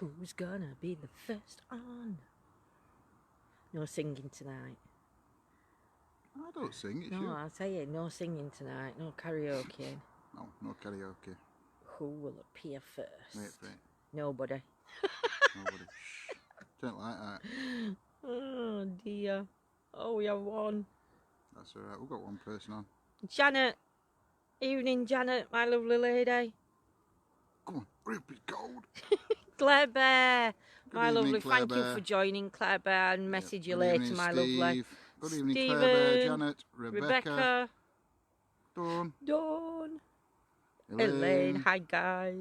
Who's gonna be the first on? No singing tonight. I don't sing, it's No, you. I'll tell you, no singing tonight, no karaoke. No karaoke. Who will appear first? Wait for it. Nobody. Nobody. Shh. Don't like that. Oh dear. Oh, we have one. That's alright, we've got one person on. Janet. Evening, Janet, my lovely lady. Come on, hurry up, it's cold. Claire Bear. My evening, lovely, Claire thank Bear. you for joining, Claire Bear, and message you Good later, evening, my Steve. lovely. Good evening, Stephen, Claire Bear, Janet, Rebecca, Dawn, Dawn, Elaine. Hi guys.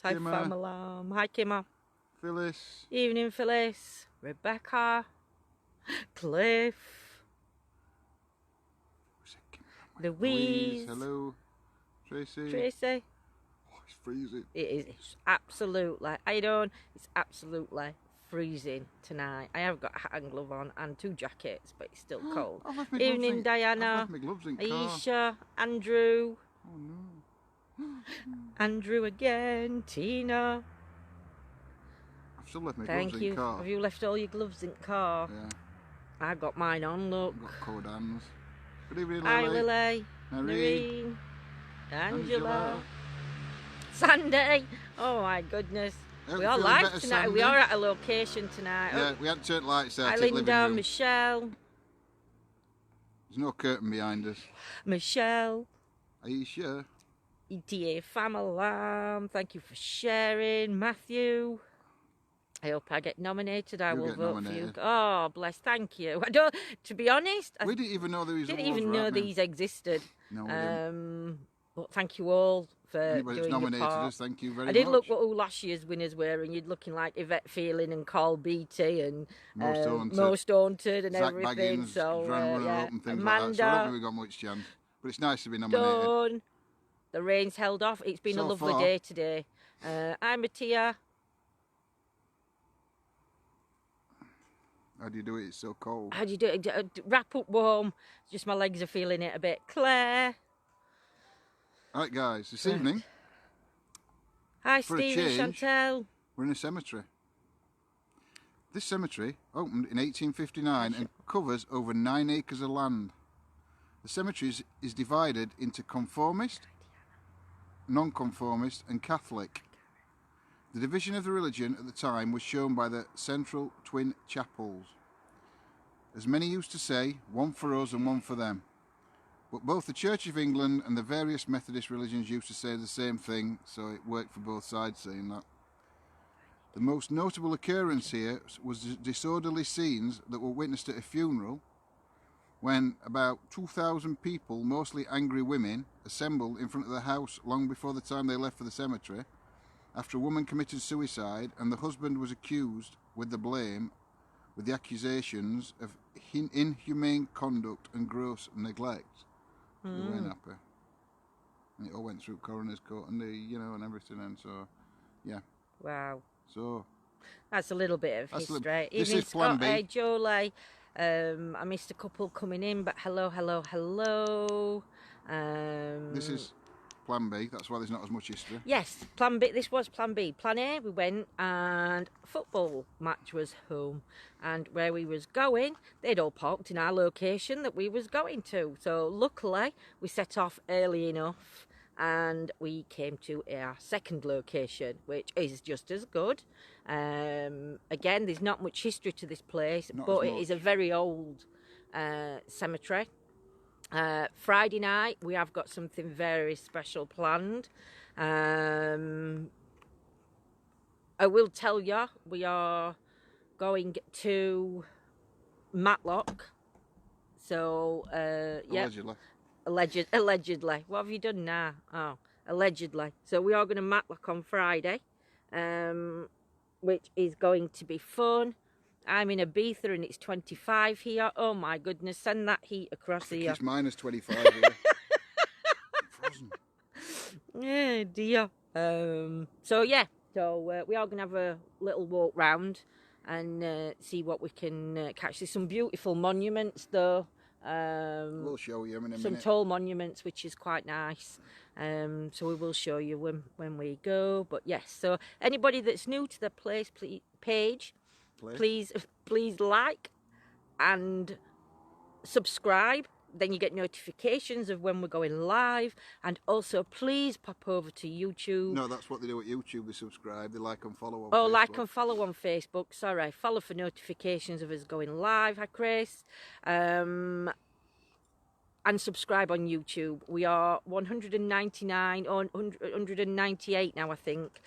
Hi Kimmer. Famalam. Hi Kimmer. Phyllis. Evening Phyllis. Rebecca. Cliff. Louise. Hello. Tracy. Tracy. Oh, it's freezing. It is. It's absolutely. I don't. It's absolutely freezing tonight. I have got a hat and glove on and 2 jackets, but it's still cold. Evening, Diana. I've left my gloves in Aisha. Andrew. Oh no. Andrew again. Tina. I've still left my Thank gloves you. in car. Have you left all your gloves in car? Yeah. I got mine on. Look. I've got cold hands. Good evening, Lily. Hi, Lily. Noreen. Angela. Sandy. Oh my goodness. Hope We you're are feeling live better, tonight. Sandy. We are at a location tonight. Yeah, we hadn't turned lights out Hi, in the living Linda. room. Michelle. There's no curtain behind us. Michelle. Are you sure? ETA Famalam. Thank you for sharing. Matthew. I hope I get nominated. I You'll will get vote nominated. for you. Oh, bless. Thank you. I don't. To be honest, I We didn't even know these didn't awards even were know happening. these existed. No, we didn't. But thank you all for Anybody that's doing your nominated part. us, thank you very I much. did look what all last year's winners were, and you'd looking like Yvette Fielding and Carl Beatty and Most Haunted and Zach everything. Baggins, So runner yeah, up and things Amanda, like that. So I don't think we got much chance. But it's nice to be nominated. Dawn. The rain's held off. It's been a So lovely far. day today. I'm Mattia. How do you do it? It's so cold. How do you do it? Wrap up warm. Just my legs are feeling it a bit. Claire. Right, guys, this evening Hi, For a Steve and change. Chantel. we're in a cemetery. This cemetery opened in 1859 and covers over 9 acres of land. The cemetery is divided into conformist, non-conformist and Catholic. The division of the religion at the time was shown by the central twin chapels. As many used to say, one for us and one for them. But both the Church of England and the various Methodist religions used to say the same thing, so it worked for both sides saying that. The most notable occurrence here was the disorderly scenes that were witnessed at a funeral when about 2,000 people, mostly angry women, assembled in front of the house long before the time they left for the cemetery after a woman committed suicide and the husband was accused with the accusations of inhumane conduct and gross neglect. They weren't happy. And it all went through coroner's court and and everything, and so yeah. Wow. So That's a little bit of That's a history. little- this Evening, is Plan Scott. B. Hey, Jolie. I missed a couple coming in, but hello. this is Plan B. That's why there's not as much history. Yes, Plan B. This was Plan B. Plan A, we went and football match was home, and where we was going, they'd all parked in our location that we was going to. So luckily, we set off early enough, and we came to our second location, which is just as good. Again, there's not much history to this place, Not but as it is much. a very old cemetery. Friday night we have got something very special planned. I will tell you, we are going to Matlock. So yeah, allegedly. What have you done now? Oh, allegedly. So we are going to Matlock on Friday, which is going to be fun. I'm in Ibiza and it's 25 here. Oh my goodness, send that heat across here. It's minus 25 here. Frozen. Yeah, dear. So yeah, we are going to have a little walk round and see what we can catch. There's some beautiful monuments though We'll show you in a some minute. tall monuments, which is quite nice. So we will show you when we go. But yes, so anybody that's new to the place, please like and subscribe. Then you get notifications of when we're going live. And also, please pop over to YouTube. No, that's what they do at YouTube. They subscribe, they like and follow on Oh, Facebook. like and follow on Facebook. Sorry, follow for notifications of us going live. Hi, Chris. And subscribe on YouTube. We are 199 or 198 now, I think,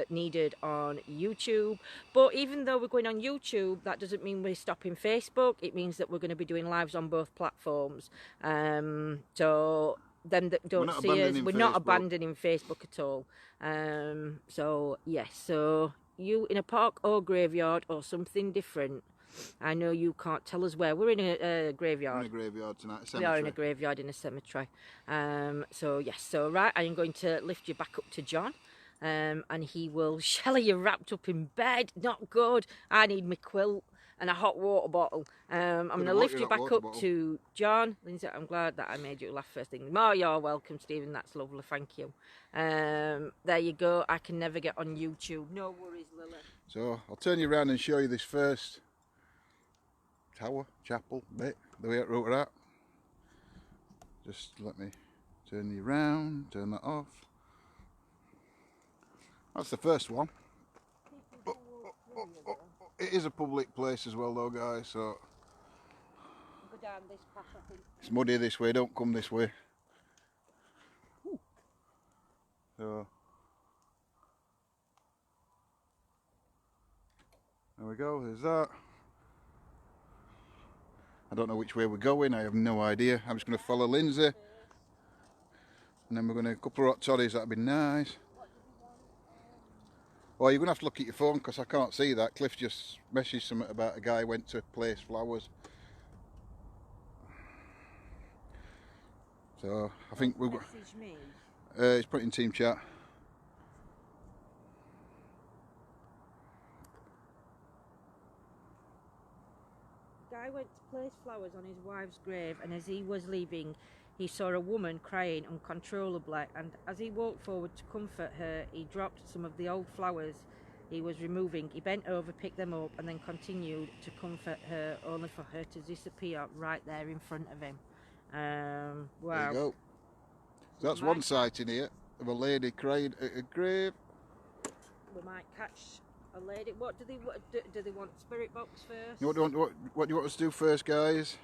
needed on YouTube. But even though we're going on YouTube, that doesn't mean we're stopping Facebook. It means that we're going to be doing lives on both platforms. So them that don't see us, we're not abandoning Facebook at all. So yes, so you in a park or graveyard or something different. I know you can't tell us where. We're in a graveyard. We're in a graveyard tonight, a cemetery. We are in a graveyard in a cemetery. So yes, so right, I am going to lift you back up to John. And he will, Shelley, you're wrapped up in bed. Not good. I need my quilt and a hot water bottle. I'm going to lift you back up to John. Lindsay, I'm glad that I made you laugh first thing. Oh, you're welcome, Stephen. That's lovely. Thank you. There you go. I can never get on YouTube. No worries, Lily. So I'll turn you around and show you this first tower, chapel bit, the way it wrote it out. Just let me turn you round, turn that off. That's the first one. It is a public place as well though, guys, so Go down this path, I think. it's muddy this way, don't come this way. So there we go, there's that. I don't know which way we're going, I have no idea. I'm just going to follow Lindsay. And then we're going to, a couple of hot toddies, that'd be nice. Well, you're going to have to look at your phone because I can't see that. Cliff just messaged something about a guy went to place flowers. So, I think we've got... Message me. He's put in team chat. Guy went to place flowers on his wife's grave, and as he was leaving, he saw a woman crying uncontrollably, and as he walked forward to comfort her, he dropped some of the old flowers he was removing. He bent over, picked them up, and then continued to comfort her, only for her to disappear right there in front of him. Wow. There you go. So that's one sighting here of a lady crying at a grave. We might catch a lady. What do they want? Spirit box first? What do you want us to do first, guys?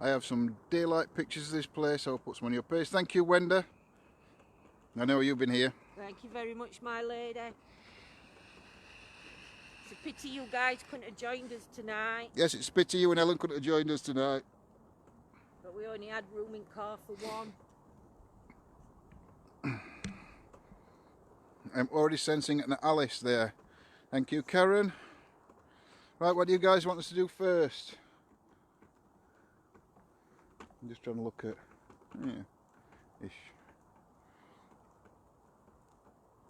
I have some daylight pictures of this place. I'll put some on your page. Thank you, Wenda. I know you've been here. Thank you very much, my lady. It's a pity you guys couldn't have joined us tonight. Yes, it's a pity you and Ellen couldn't have joined us tonight. But we only had room in car for one. I'm already sensing an Alice there. Thank you, Karen. Right, what do you guys want us to do first? I'm just trying to look at... Yeah, ish.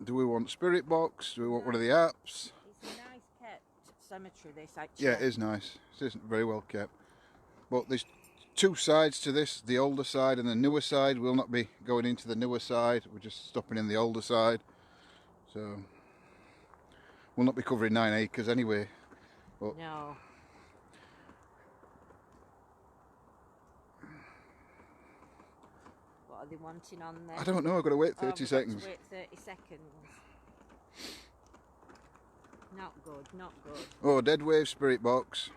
Do we want Spirit Box? Do we want one of the apps? It's a nice kept cemetery, this actually. Yeah, it is nice. It isn't very well kept. But there's two sides to this, the older side and the newer side. We'll not be going into the newer side, we're just stopping in the older side. So, we'll not be covering 9 acres anyway. But no. What are they wanting on there? I don't know, I've got to wait 30 seconds. Wait 30 seconds. Not good, not good. Oh, Dead Wave Spirit Box.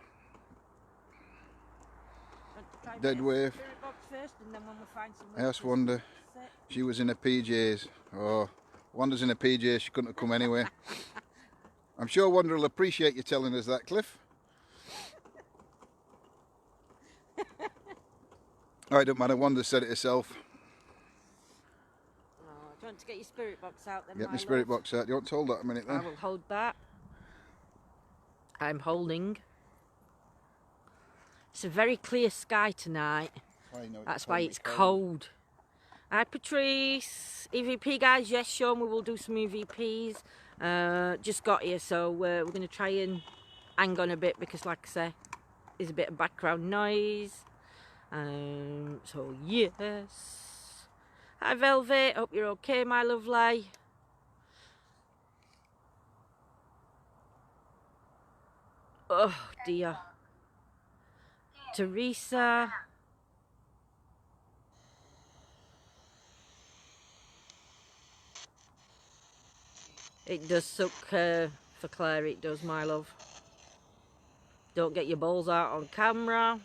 Dead Wave. Spirit box first, and then when we find some. I asked Wanda. She was in her PJs. Oh, Wanda's in her PJs, she couldn't have come anyway. I'm sure Wanda will appreciate you telling us that, Cliff. Alright, don't matter, Wanda said it herself. Oh, do you want to get your spirit box out then? Get my spirit box out. Do you want to hold that a minute then? I will hold that. I'm holding. It's a very clear sky tonight. That's why it's cold. Hi Patrice. EVP guys, yes Sean, we will do some EVPs. Just got here, so we're going to try and hang on a bit because like I say, there's a bit of background noise. So yes. Hi Velvet, hope you're okay, my lovely. Oh dear. Teresa. It does suck for Claire, it does, my love. Don't get your balls out on camera.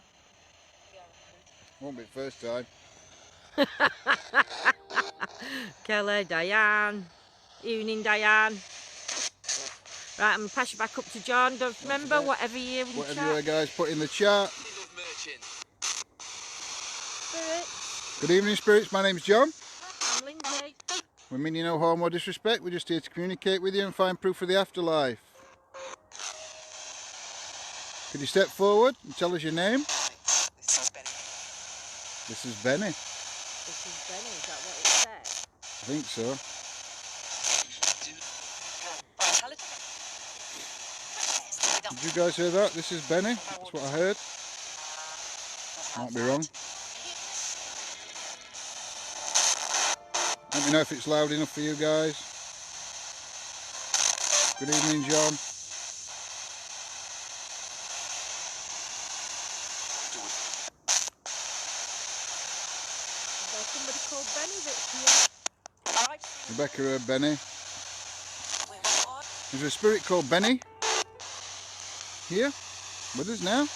Won't be the first time. Kelly, Diane. Evening, Diane. Right, I'm going to pass you back up to John. Don't remember, whatever you hear in Whatever chat. you guys put in the chat. Spirits. Good evening, spirits. My name's John. I'm Lindsay. We mean you no harm or disrespect. We're just here to communicate with you and find proof of the afterlife. Could you step forward and tell us your name? This is Benny. This is Benny, is that what it said? I think so. Did you guys hear that? This is Benny. That's what I heard. Might be wrong. Let me know if it's loud enough for you guys. Good evening, John. Is there somebody called Benny that's here? Rebecca heard Benny. There's a spirit called Benny here with us now. Is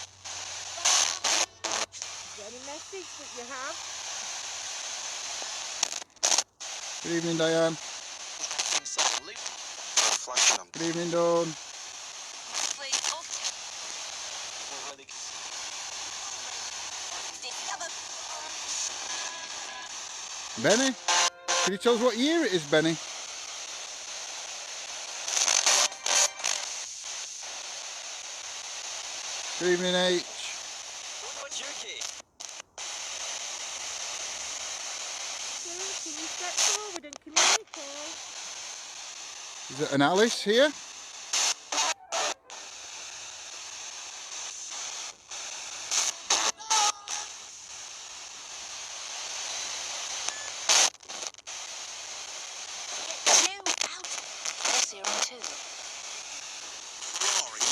there any message that you have? Good evening, Diane. Good evening, Dawn. Benny, can you tell us what year it is, Benny? Good evening, H. Can you step forward and communicate? Is it an Alice here?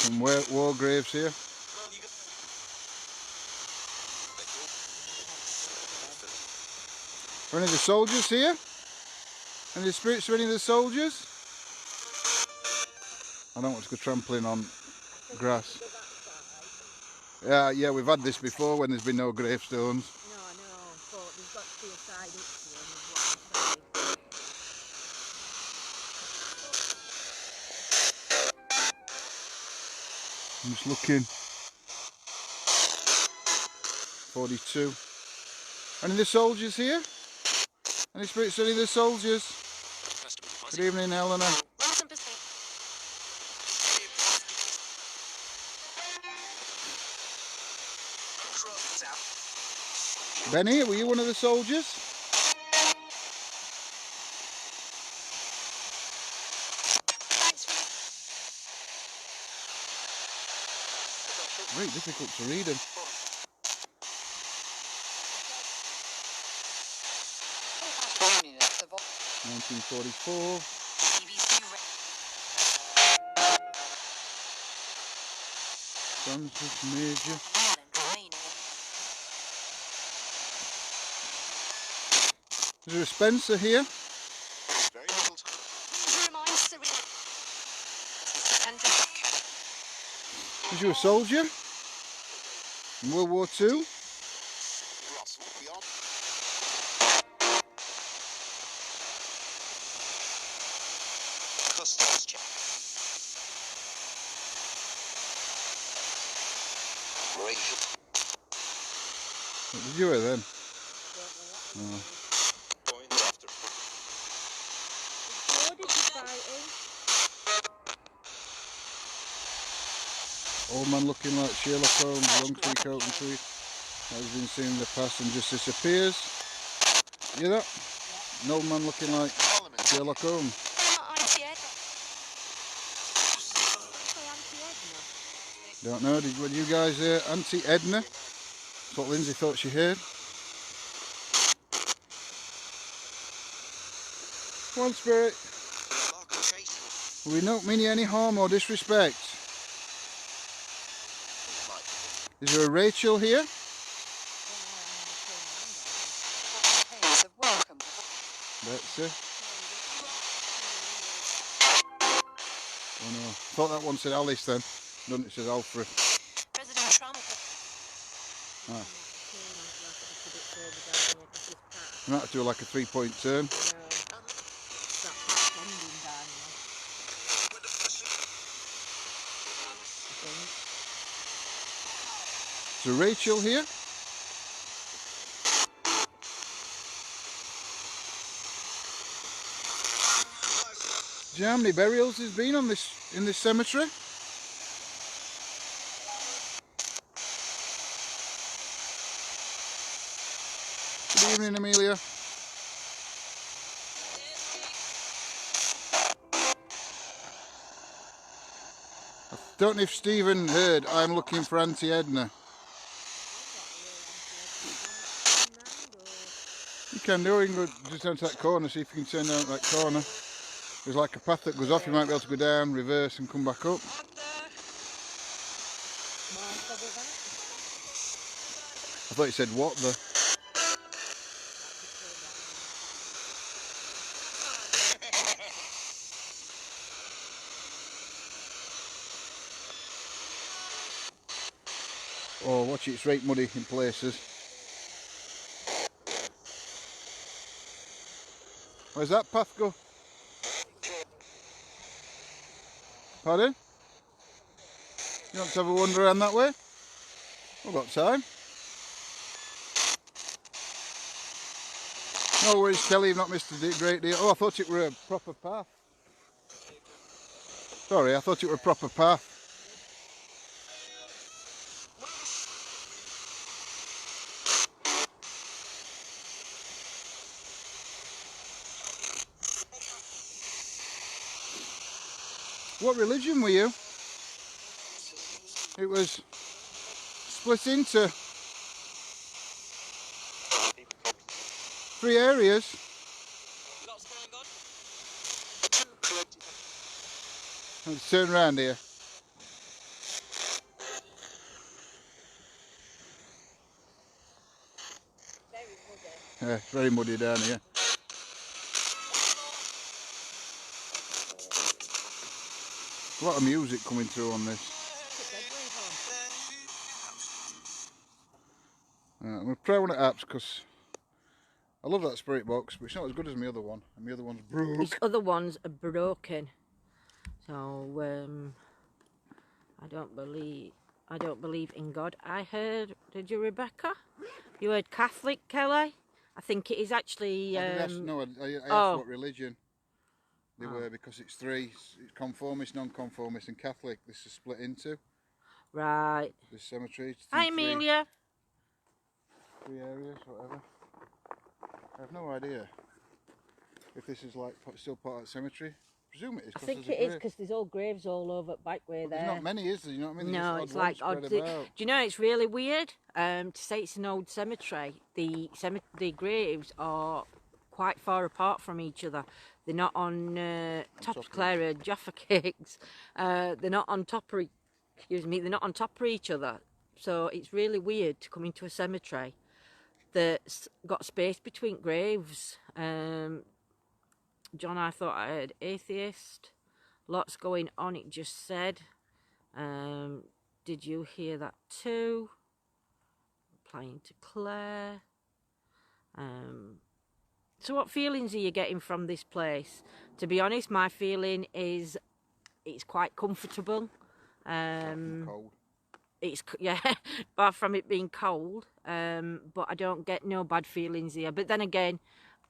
Some war graves here. Are any of the soldiers here? Any of the spirits for any of the soldiers? I don't want to go trampling on grass. Yeah, we've had this before when there's been no gravestones. No, I know, but there's got to be a side up to them, is what I'm saying. I'm just looking. 42. Any of the soldiers here? Any spirits for any of the soldiers? Good evening, Helena. Benny, were you one of the soldiers? Very difficult to read them. 1944. Francis Major. Is there a Spencer here? Was you a soldier in World War II? What did you hear then? Oh. Old man looking like Sherlock Holmes, long tree, coat and tree. That has been seen in the past and just disappears. You hear that? An old man looking like Sherlock Holmes. Don't know, were you guys Auntie Edna? That's what Lindsay thought she heard. Come on, Spirit. We don't mean you any harm or disrespect. Is there a Rachel here? Betsy. Oh no, thought that one said Alice then. Doesn't it? Says Alfred. President Trump. Ah. You might have to do like a 3-point turn. Is there Rachel here? Do you know how many burials there's been on in this cemetery? Good evening, Amelia. I don't know if Stephen heard, I'm looking for Auntie Edna. You can do, you can go just down to that corner, see if you can turn down that corner. There's like a path that goes off, you might be able to go down, reverse and come back up. I thought you said what the... Oh, watch it, it's right muddy in places. Where's that path go? Pardon? You want to have a wander around that way? We've got time. No worries, Kelly, you've not missed a great deal. Oh, I thought it were a proper path. Sorry, I thought it were a proper path. What religion were you? It was split into 3 areas. Let's turn around here. Yeah, it's very muddy down here. A lot of music coming through on this. I'm going to try one of apps because I love that spirit box, but it's not as good as my other one. And my other one's broke. These other ones are broken. So I don't believe in God. I heard, did you, Rebecca? You heard Catholic, Kelly? I think it is actually... I asked what religion they were, because it's 3. It's conformist, non-conformist and Catholic. This is split into. Right. This cemetery. Hi, Amelia. 3 areas, whatever. I have no idea if this is like still part of the cemetery. I presume it is. I think it is because there's all graves all over back way there. There's not many, is there? You know what I mean? No, it's like odd. Do you know it's really weird? To say it's an old cemetery, the graves are quite far apart from each other. They're not on top of Clara Jaffa cakes. They're not on top of, excuse me, they're not on top of each other. So it's really weird to come into a cemetery that's got space between graves. John, I thought I heard atheist. Lots going on, it just said. Did you hear that too? Replying to Claire. So what feelings are you getting from this place? To be honest, my feeling is it's quite comfortable. Cold. It's, yeah, apart from it being cold. But I don't get no bad feelings here. But then again,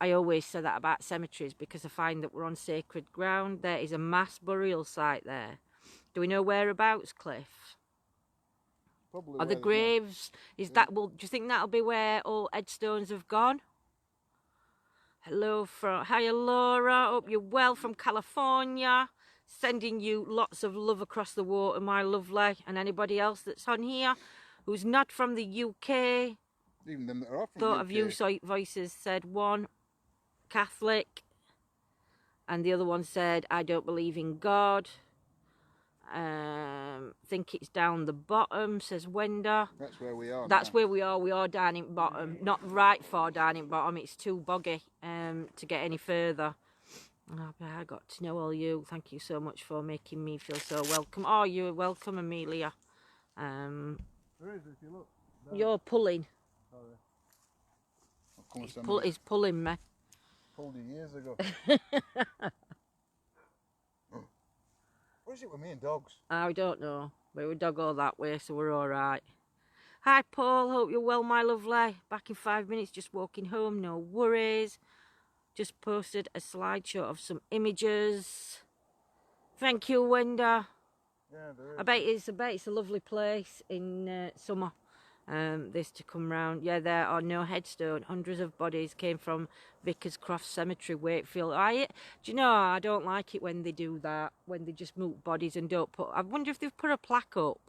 I always say that about cemeteries because I find that we're on sacred ground. There is a mass burial site there. Do we know whereabouts, Cliff? Probably. Are the graves? Is that? Well, do you think that'll be where all headstones have gone? Hello from hiya Laura. Hope you're well from California. Sending you lots of love across the water, my lovely, and anybody else that's on here who's not from the UK. Even them that are off from Thought of UK. You Voices said one Catholic, and the other one said I don't believe in God. Think it's down the bottom, says Wenda. That's where we are. That's now. where we are. We are down in bottom. Not right far down in bottom. It's too boggy to get any further. Oh, I got to know all you. Thank you so much for making me feel so welcome. Oh, you're welcome, Amelia. There is, if you look. You're pulling. Sorry. He's pulling me. Pulled you years ago. What is it with me and dogs? I don't know. But we dog all that way, so we're all right. Hi, Paul. Hope you're well, my lovely. Back in 5 minutes, just walking home. No worries. Just posted a slideshow of some images. Thank you, Wenda. Yeah, there is. I bet it's a lovely place in summer. This to come round. Yeah, there are no headstone. Hundreds of bodies came from Vickers Croft Cemetery, Wakefield. Do you know, I don't like it when they do that, when they just move bodies and don't put... I wonder if they've put a plaque up.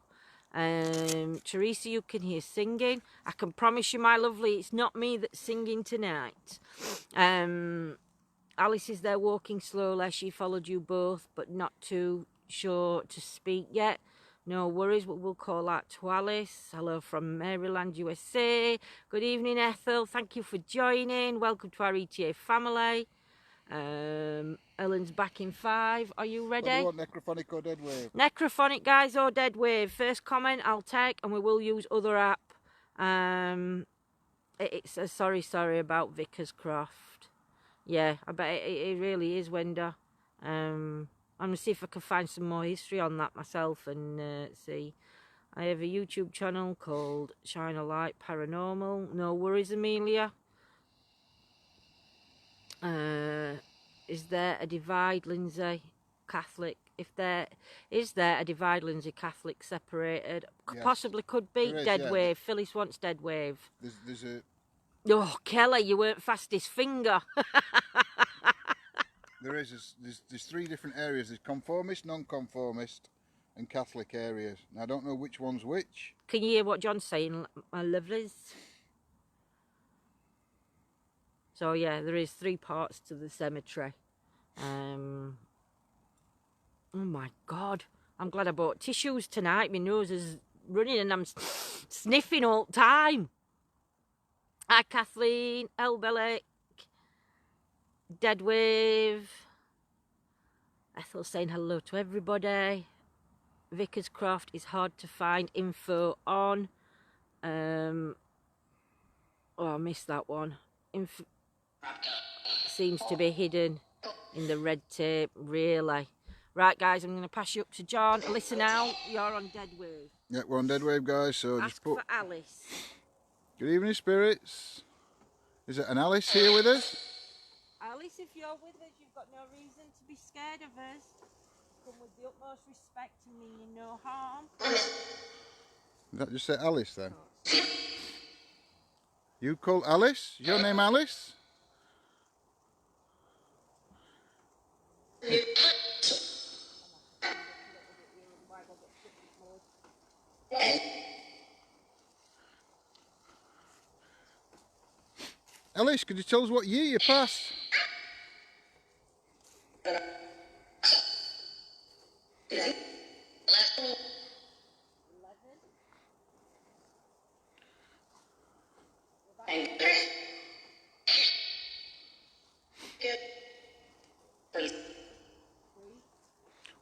Teresa, you can hear singing. I can promise you, my lovely, it's not me that's singing tonight. Alice is there walking slowly. She followed you both, but not too sure to speak yet. No worries, but we'll call out to Alice. Hello from Maryland, USA. Good evening, Ethel. Thank you for joining. Welcome to our ETA family. Ellen's back in 5. Are you ready? What do you want, necrophonic or dead wave? Necrophonic, guys, or dead wave? First comment I'll take, and we will use other app. It's a sorry about Vickers Croft. Yeah, I bet it really is, Wenda. I'm going to see if I can find some more history on that myself and see. I have a YouTube channel called Shine a Light Paranormal. No worries, Amelia. Is there a divide, Lindsay? Catholic? Is there a divide, Lindsay? Catholic separated? Yes. Possibly could be. There is, Dead yeah. Wave. Phyllis wants Dead Wave. There's a... Oh, Kelly, you weren't fastest finger. There's 3 different areas. There's conformist, non-conformist and Catholic areas. And I don't know which one's which. Can you hear what John's saying, my lovelies? So yeah, there is 3 parts to the cemetery. Oh my God. I'm glad I bought tissues tonight. My nose is running and I'm sniffing all the time. Hi Kathleen, Elbelic, Dead Wave. Ethel saying hello to everybody. Vickers Croft is hard to find info on. Oh, I missed that one. Seems to be hidden in the red tape, really. Right, guys, I'm going to pass you up to John. Listen now, you're on Dead Wave. Yeah, we're on dead wave, guys. So Ask just put... for Alice. Good evening, spirits. Is it an Alice here with us? Alice, if you're with us, you've got no reason to be scared of us. Come with the utmost respect and mean you no harm. Did that just say Alice then? You call Alice? Is your name Alice? Alice, could you tell us what year you passed?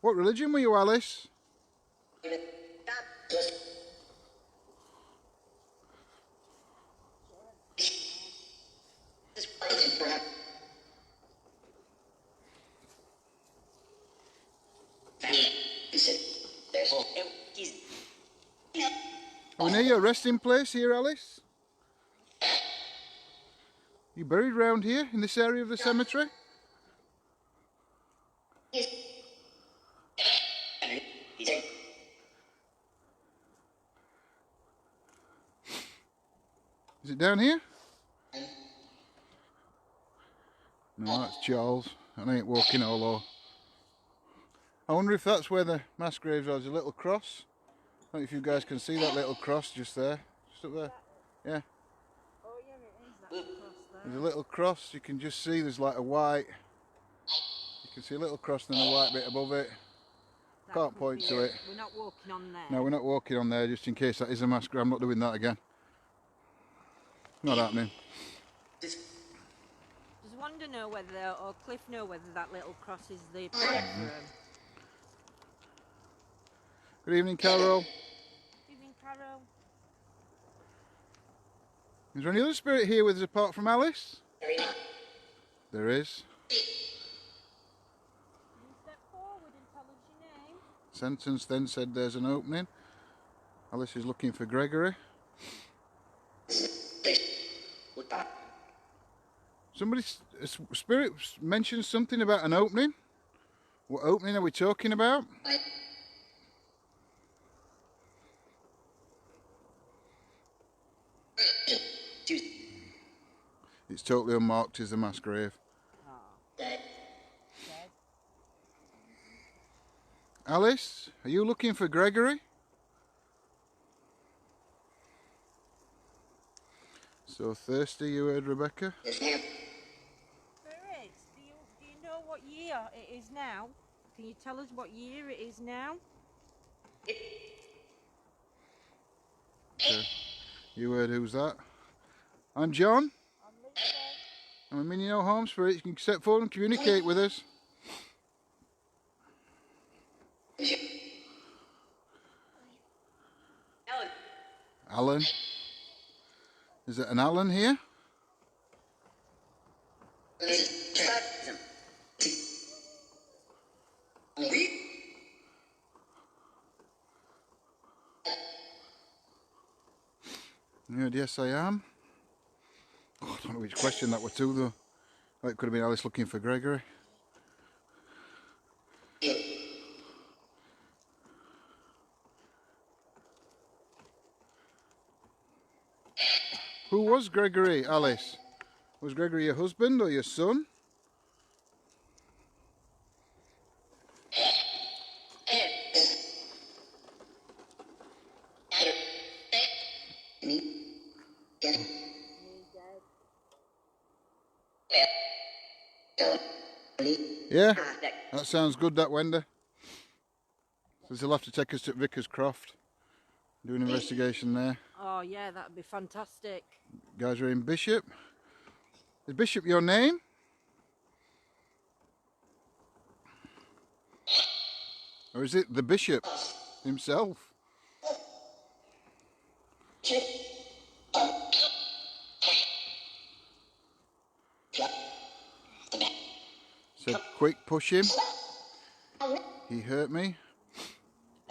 What religion were you, Alice? Are we near your resting place here, Alice? You buried round here in this area of the cemetery? Is it down here? No, that's Charles. I ain't walking all over. I wonder if that's where the mass graves are. There's a little cross. I don't know if you guys can see that little cross just there. Just up there. Yeah. There's a little cross, you can just see there's like a white, you can see a little cross and then a white bit above it. That Can't could point be to it. We're not walking on there. No, we're not walking on there just in case that is a masquerade. I'm not doing that again. Not happening. Does Wanda know whether, or Cliff know whether that little cross is the prayer for him? Good evening, Carol. Evening, Carol. Is there any other spirit here with us apart from Alice? There is. Can you step forward and tell us your name? Sentence then said there's an opening. Alice is looking for Gregory. Somebody, a spirit mentioned something about an opening. What opening are we talking about? It's totally unmarked as a mass grave. Oh. Dead. Alice, are you looking for Gregory? So thirsty, you heard Rebecca? Spirits, do you know what year it is now? Can you tell us what year it is now? Okay. You heard who's that? I'm John. I'm Lisa. I'm a mini no home spirit. You can step forward and communicate with us. Alan. Is it an Alan here? Yes, I am. Oh, I don't know which question that were to though. Oh, it could have been Alice looking for Gregory. Who was Gregory, Alice? Was Gregory your husband or your son? Yeah, that sounds good, that Wenda. So he'll have to take us to Vickers Croft, do an investigation there. Oh yeah, that'd be fantastic. Guys are in Bishop. Is Bishop your name? Or is it the Bishop himself? Said, quick, push him. He hurt me.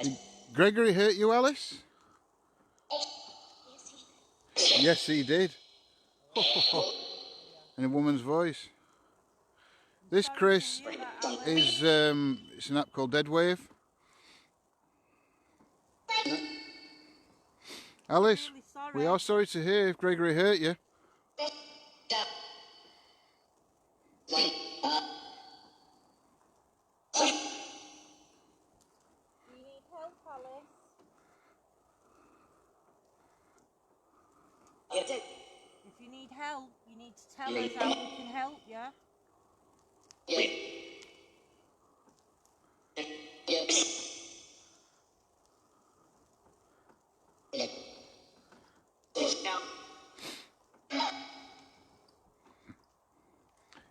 Did Gregory hurt you, Alice? Yes, he did. In a woman's voice. This, Chris, is it's an app called Deadwave. Alice, we are sorry to hear if Gregory hurt you. If you need help, you need to tell us how we can help you.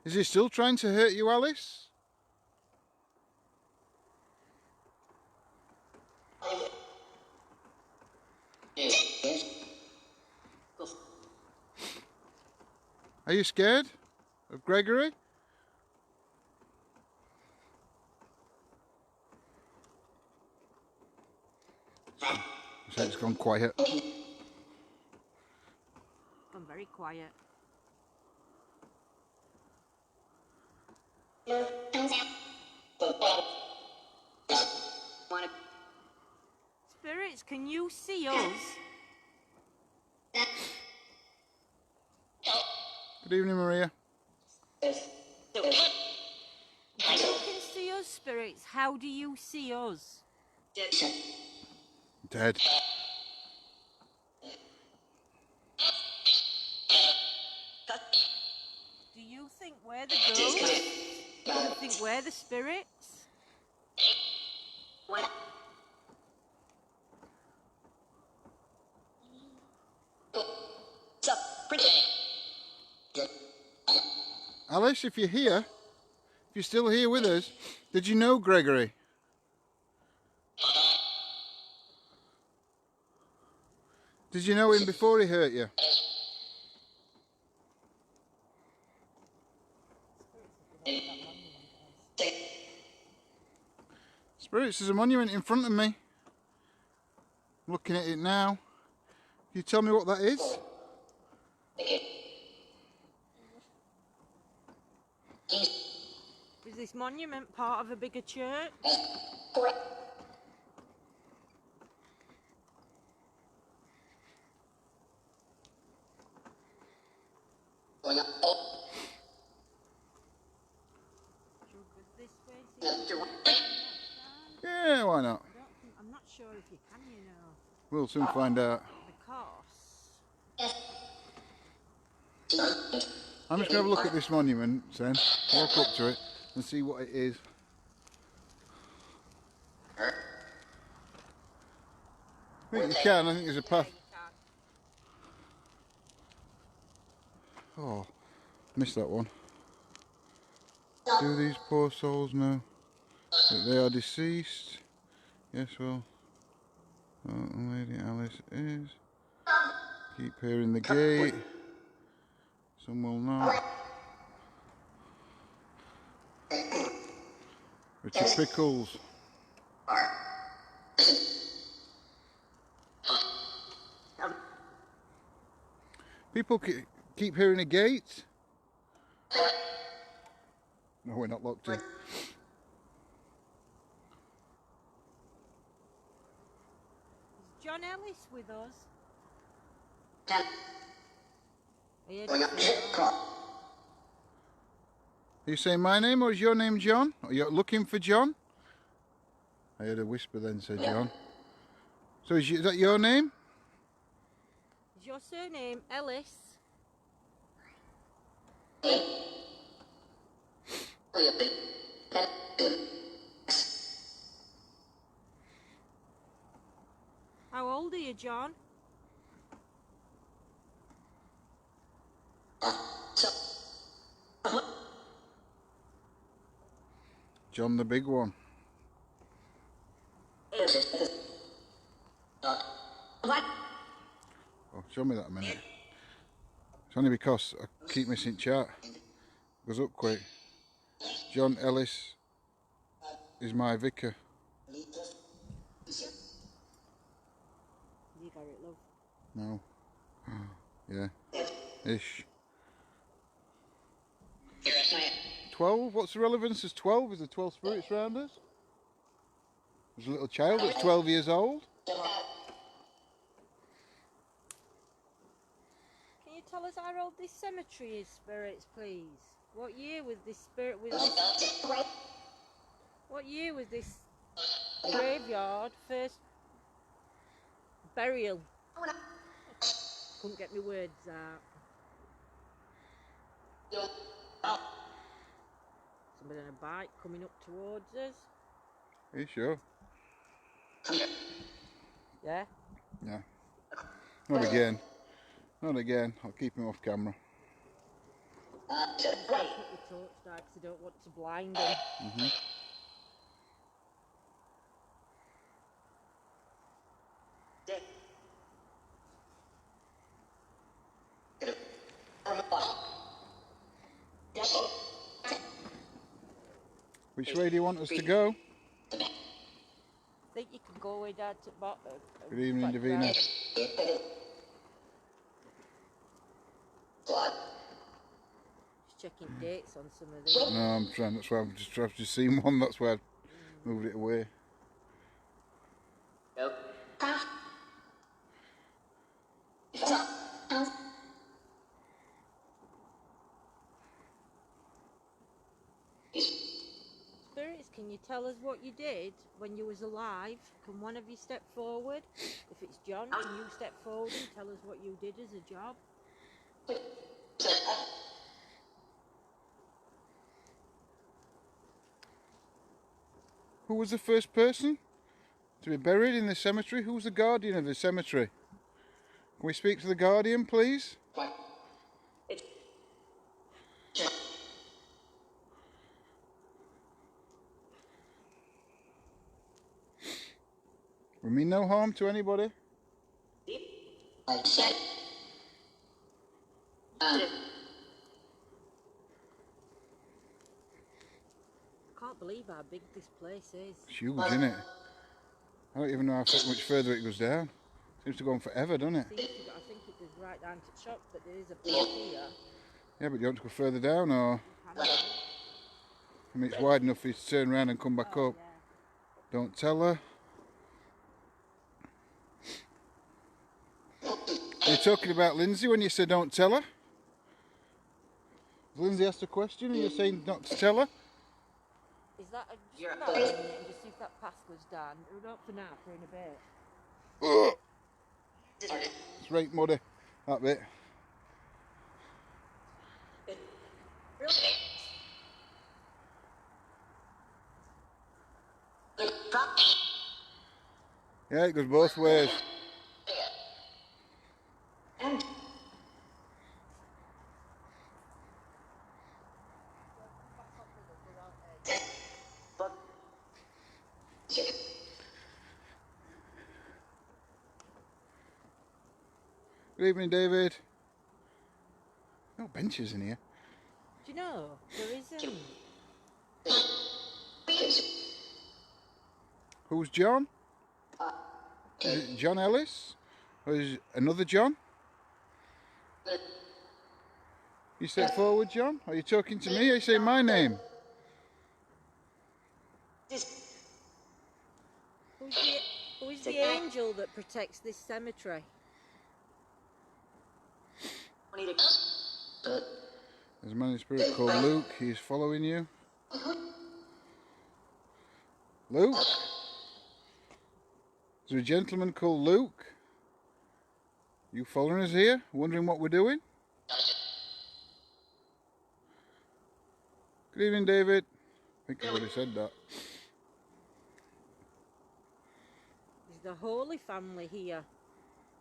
Is he still trying to hurt you, Alice? Are you scared of Gregory? So it's gone quiet. Gone very quiet. Spirits, can you see us? Good evening, Maria. If you can see us, spirits, how do you see us? Dead. we're the ghosts. You don't think we're the spirits? Alice, if you're here, if you're still here with us, did you know Gregory? Did you know him before he hurt you? Spirits, there's a monument in front of me. I'm looking at it now. Can you tell me what that is? Is this monument part of a bigger church? Yeah, why not? I'm not sure if you can, you know. We'll soon find out. Because I'm just going to have a look at this monument then, walk up to it and see what it is. I think you can, I think there's a path. Oh, missed that one. Do these poor souls know that they are deceased? Yes, well, Lady Alice is. Keep hearing the gate. Some will not. Richard Pickles. People keep hearing a gate. No, we're not locked in. is John Ellis with us? Are you saying my name or is your name John? Are you looking for John? I heard a whisper then, said John. So is that your name? Is your surname Ellis? How old are you, John? John the big one. Oh, show me that a minute. It's only because I keep missing chat. Goes up quick. John Ellis is my vicar. You got it, love. No. Yeah. Ish. 12? What's the relevance? Is 12? Is there 12 spirits round us? There's a little child that's 12 years old. Can you tell us how old this cemetery is, spirits, please? What year was this spirit with this? What year was this graveyard first burial? Couldn't get my words out. Somebody on a bike coming up towards us. Are you sure? Yeah? Yeah. Not again. Not again. I'll keep him off camera. Put the torch down because I don't want to blind him. Which way do you want us to go? I think you can go way down to the bottom. Good evening, Davina. Just checking dates on some of these. No, I'm trying. That's why I've just seen one. That's why I moved it away. Spirits, can you tell us what you did when you was alive? Can one of you step forward? If it's John, can you step forward and tell us what you did as a job? Who was the first person to be buried in the cemetery? Who's the guardian of the cemetery? Can we speak to the guardian, please? We mean no harm to anybody. I can't believe how big this place is. It's huge, isn't it? I don't even know how much further it goes down. Seems to go on forever, doesn't it? I think it goes right down to the shop, but there is a place here. Yeah, but you want to go further down, or? I mean, it's wide enough for you to turn around and come back up. Yeah. Don't tell her. You're talking about Lindsay when you said don't tell her? Lindsay asked a question and you're saying not to tell her? Is that just come out a minute and just see if that path goes down? Not for now, for in a bit. It's right muddy, that bit. Yeah, it goes both ways. Good evening, David. No benches in here. Do you know, there isn't. Who's John? Is it John Ellis? Or is it another John? You step forward, John? Are you talking to me? Are you saying my name? Who is the angel that protects this cemetery? There's a man in spirit called Luke. He's following you. Luke? Is there a gentleman called Luke? You following us here? Wondering what we're doing? Good evening, David. I think I already said that. Is the Holy Family here?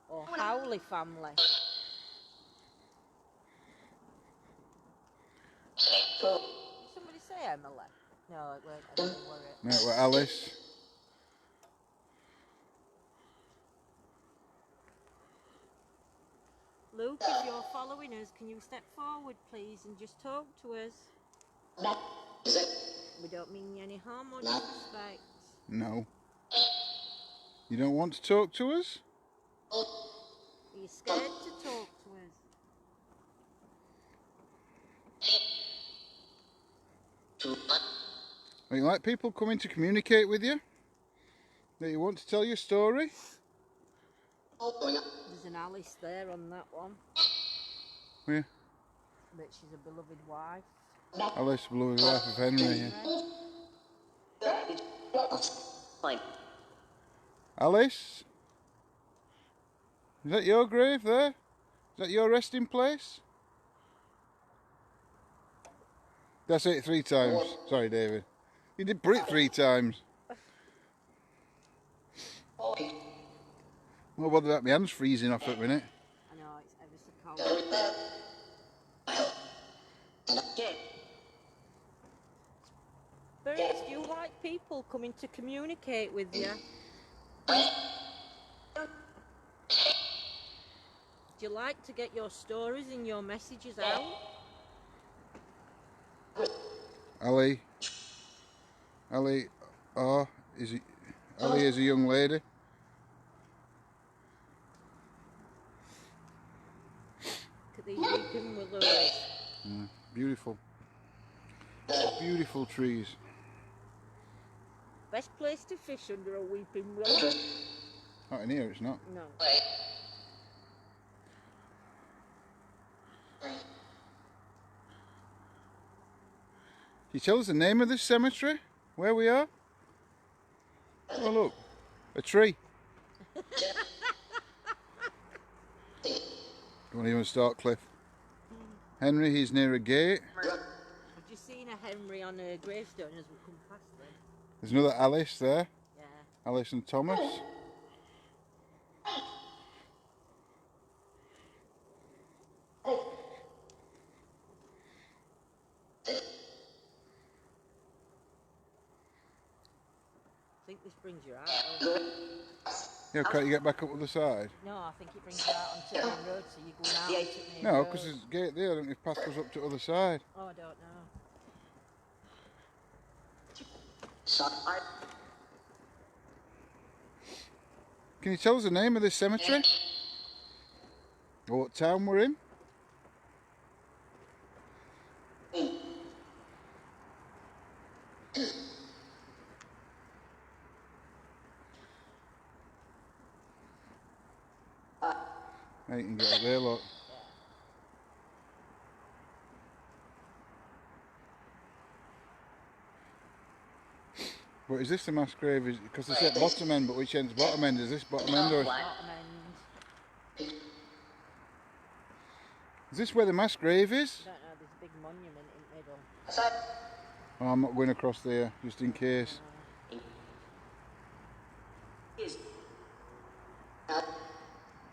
Or Howley Family? Did somebody say Emily? No, it weren't Emily, were it? No, we're Alice. Luke, if you're following us, can you step forward, please, and just talk to us? We don't mean any harm or disrespect. No. You don't want to talk to us? Are you scared to talk to us? Don't you like people coming to communicate with you? That you want to tell your story? There's an Alice there on that one. Yeah. But she's a beloved wife. Alice, beloved wife of Henry. Yeah. Alice? Is that your grave there? Is that your resting place? That's it 3 times. Sorry, David. You did put it 3 times. Well, bother about my hands freezing off at the minute. I know, it's ever so cold. Birds, do you like people coming to communicate with you? Do you like to get your stories and your messages out? Ali, Ali is a young lady. Look at these weeping willows. Beautiful. Beautiful trees. Best place to fish under a weeping willow. Not in here, it's not. No. Can you tell us the name of this cemetery? Where we are? Oh look, a tree. Don't even start, Cliff. Henry, he's near a gate. I've just seen a Henry on a gravestone as we come past them. There's another Alice there. Yeah. Alice and Thomas. I think this brings you out. Yeah, can't you get back up to the side? No, I think it brings you out onto the main road, so you're going out onto the main No, road. because there's a gate there. I don't know if path goes up to the other side. Oh, I don't know. Can you tell us the name of this cemetery? Or what town we're in? Hey, you can get up there, look. But is this the mass grave? Because they said bottom end, but which end's bottom end? Is this bottom end or Bottom end. is this where the mass grave is? I don't know, there's a big monument in the middle. Oh, I'm not going across there, just in case. It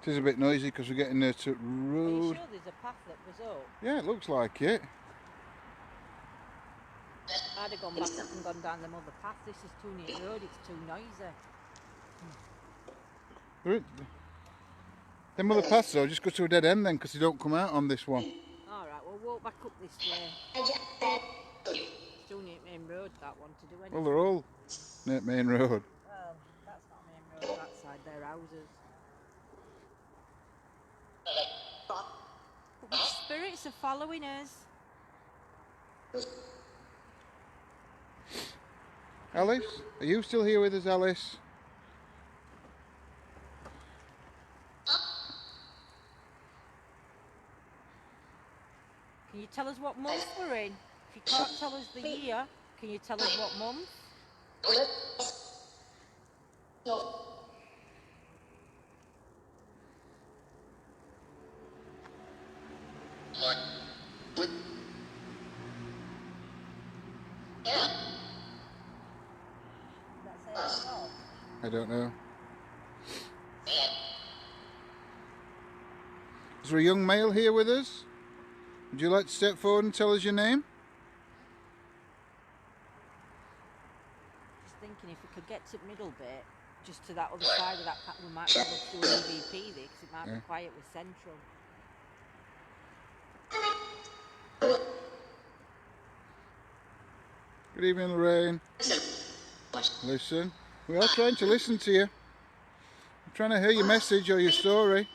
is a bit noisy because we're getting there to Are you road. sure there's a path that goes up? Yeah, it looks like it. I'd have gone back up and gone down the other path. This is too near road, it's too noisy. Them other paths though, just go to a dead end then, because they don't come out on this one. Alright, we'll walk back up this way. It's too near main road, that one, to do anything. Well, they're all near main road. Well, that's not main road, that side, they're houses. But the spirits are following us. Alice, are you still here with us, Alice? Can you tell us what month we're in? If you can't tell us the year, can you tell us what month? I don't know. Is there a young male here with us? Would you like to step forward and tell us your name? Just thinking if we could get to the middle bit, just to that other side of that path, we might be able to do an EVP there, because it might be quiet with Central. Good evening, Lorraine. Listen. We are trying to listen to you. I'm trying to hear your message or your story.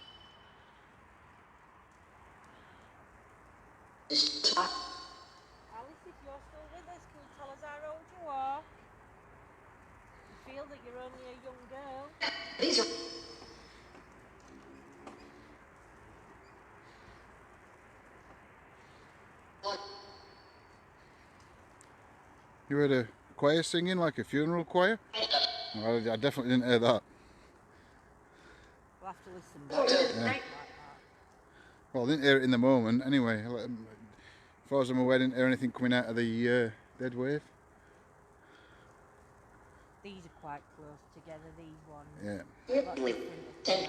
Alice, if you're still with us, can you tell us how old you are? You feel that you're only a young girl. You heard a choir singing, like a funeral choir? Well, I definitely didn't hear that. We'll have to listen back. Yeah. Like that. Well, I didn't hear it in the moment. Anyway, as far as I'm aware, I didn't hear anything coming out of the dead wave. These are quite close together, these ones. Yeah. Lots of different there.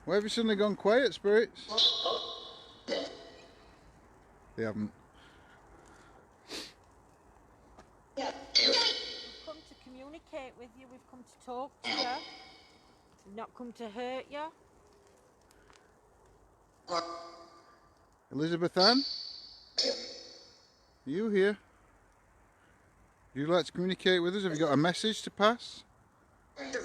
Why have you suddenly gone quiet, spirits? They haven't. We've come to communicate with you, we've come to talk to you. We've not come to hurt you. Elizabeth Ann? Are you here? Would you like to communicate with us? Have you got a message to pass? The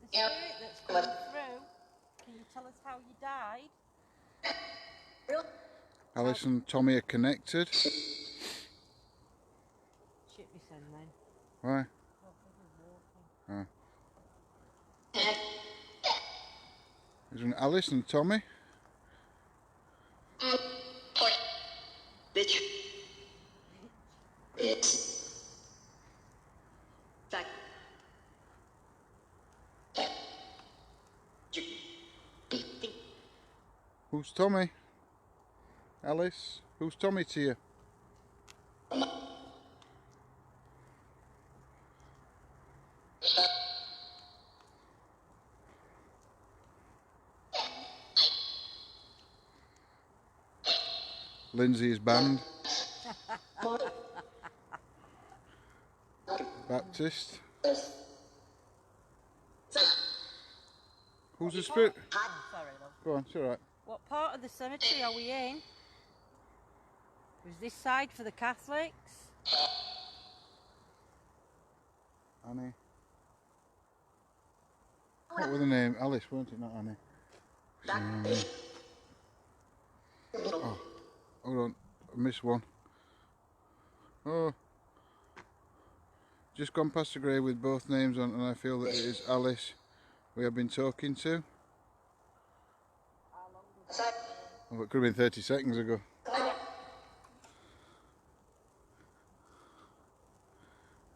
spirit that's come through, can you tell us how you died? Alice and Tommy are connected. Shit me son then. Why? Oh, Oh. There's an Alice and Tommy. Who's Tommy? Alice, who's Tommy to you? Lindsay's band. Baptist. Who's the spirit? Oh, sorry, love. Go on, it's alright. What part of the cemetery are we in? Was this side for the Catholics? Annie. What was the name? Alice, weren't it? Not Annie. Oh, hold on. I missed one. Oh. Just gone past the grave with both names on, and I feel that it is Alice we have been talking to. Oh, it could have been 30 seconds ago.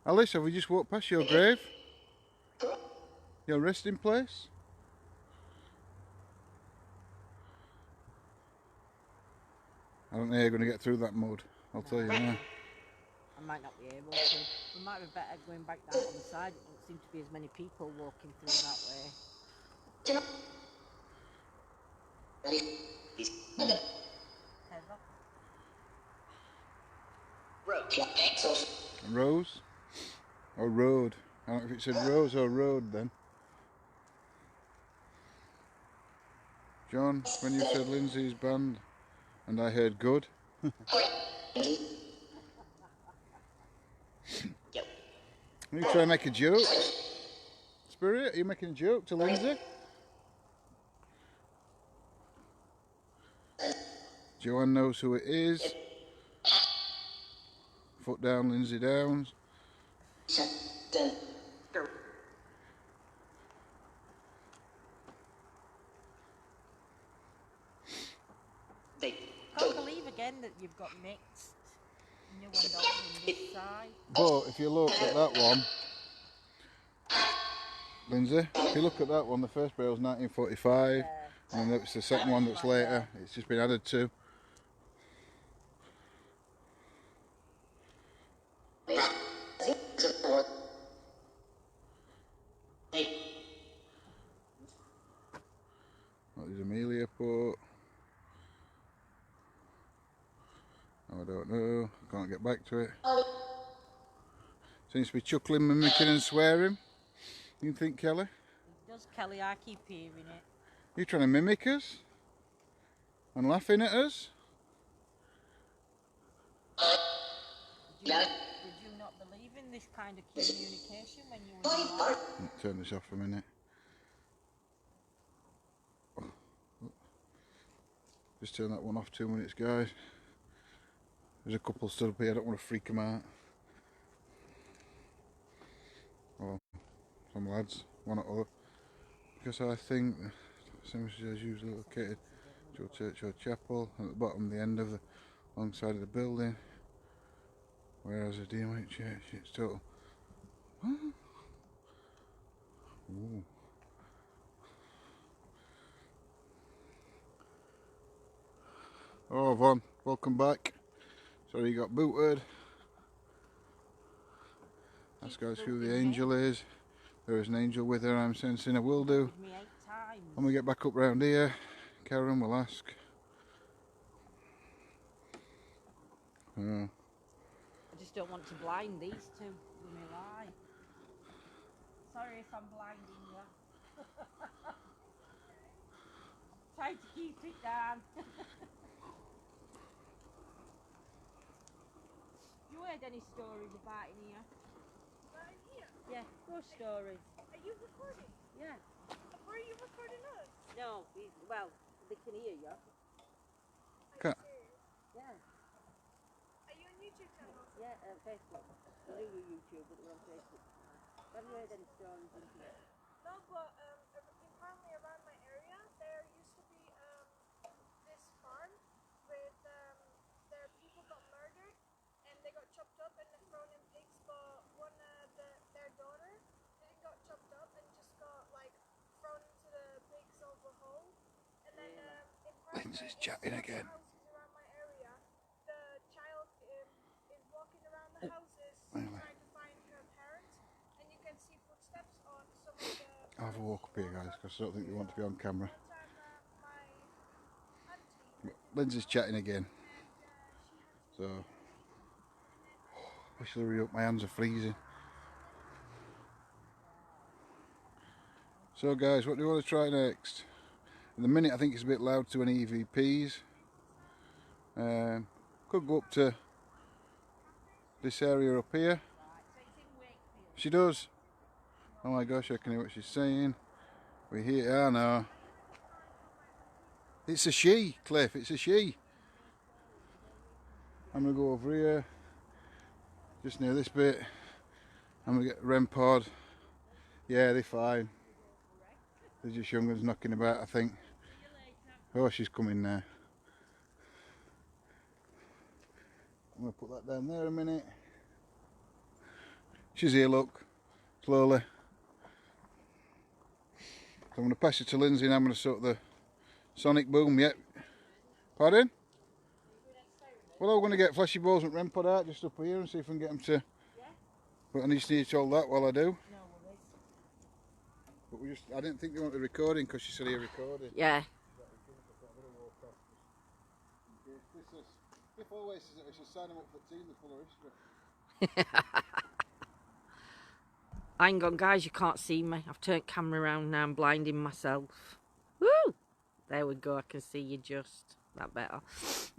Alice, have we just walked past your grave? Your resting place? I don't think you're going to get through that mud, I'll tell you now. I might not be able to. We might be better going back down on the side. It doesn't seem to be as many people walking through that way. Rose? Or road? I don't know if it said rose or road then. John, when you said Lindsay's band and I heard good. You trying to make a joke? Spirit, are you making a joke to Lindsay? Joanne knows who it is. Foot down, Lindsay Downs. Can't believe again that you've got mixed new and old on this side. But if you look at that one, Lindsay, if you look at that one, the first burial's 1945, and then it's the second one that's later. It's just been added to. That is Amelia Port. I don't know. I can't get back to it. Seems to be chuckling, mimicking and swearing. You think, Kelly? It does, Kelly. I keep hearing it. You trying to mimic us? And laughing at us? Did you not believe in this kind of communication when you were alive? Turn this off for a minute. Just turn that one off 2 minutes, guys. There's a couple stood up here, I don't want to freak them out. Well, some lads, one or other. Because I think the cemetery is usually located to a church or chapel at the bottom, the end of the long side of the building. Whereas a DMH church, it's total. Ooh. Oh, Vaughn, welcome back. Sorry you got booted. Ask us who the angel is. There is an angel with her, I'm sensing. I will do. When we get back up round here, Karen will ask. I just don't want to blind these two with my light. Sorry if I'm blinding you. Try to keep it down. You heard any stories about in here? About in here? Yeah, ghost stories. Are you recording? Yeah. Where are you recording us? No, well, they can hear you. Okay. Yeah. Are you on YouTube channel? Yeah, Facebook. I knew you were YouTube, but we're on Facebook. Have you heard any stories in here? No, but currently around my area, there Lindsay's chatting again. houses around my area, the child is walking around the houses Anyway. trying to find her parents, and you can see footsteps on some of the. I'll have a walk up here, guys, because I don't think they want to be on camera. One time, my auntie Lindsay's chatting again. and she had So, I should hurry up, my hands are freezing. So guys, what do you want to try next? At the minute I think it's a bit loud to any EVPs. Could go up to this area up here. She does. Oh my gosh, I can hear what she's saying. We hear, I know. It's a she, Cliff, it's a she. I'm going to go over here, just near this bit. I'm going to get REM pod. Yeah, they're fine. They're just young ones knocking about, I think. Oh, she's coming now. I'm going to put that down there a minute. She's here, look. Slowly. So I'm going to pass it to Lindsay and I'm going to sort the sonic boom. Yep. Pardon? Well, I'm going to get flashy balls and REM pod out just up here and see if we can get them to... But I just need to hold that while I do. But I didn't think they wanted recording because she said you're recording. Yeah. If always says I should sign them up for the team, they're full of history. Hang on, guys, you can't see me. I've turned camera around now. I'm blinding myself. Woo! There we go. I can see you just. That better.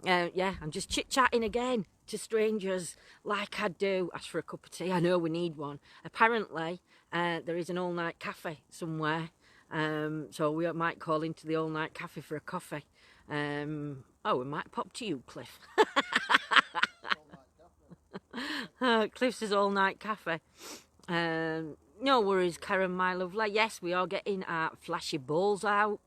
Yeah, I'm just chit-chatting again to strangers like I do. Ask for a cup of tea. I know we need one. Apparently, there is an all-night cafe somewhere. So we might call into the all-night cafe for a coffee. Oh, we might pop to you, Cliff. Cliff's all-night cafe. No worries, Karen, my lovely. Yes, we are getting our flashy balls out.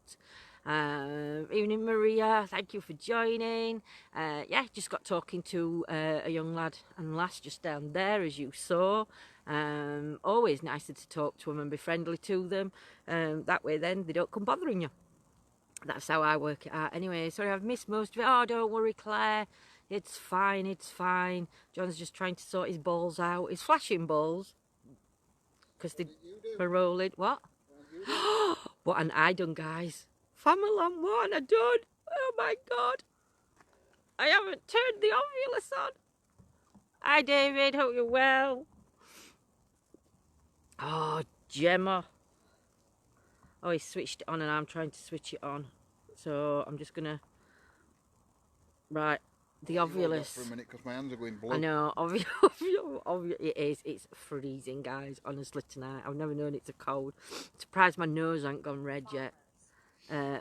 Evening, Maria. Thank you for joining. Yeah, just got talking to a young lad and lass just down there, as you saw. Always nicer to talk to them and be friendly to them. That way, then they don't come bothering you. That's how I work it out. Anyway, sorry, I've missed most of it. Oh, don't worry, Claire. It's fine. It's fine. John's just trying to sort his balls out. His flashing balls. Because they were rolling. What? What an I done, guys. Family Lamb, what an I done. Oh my God. I haven't turned the ovulus on. Hi, David. Hope you're well. Oh, Gemma. Oh, he switched it on and I'm trying to switch it on. So I'm just going to... Right. The ovulus. For a minute because my hands are going blue. I know, it is. It's freezing, guys. Honestly, tonight I've never known it to cold. Surprised my nose hasn't gone red yet.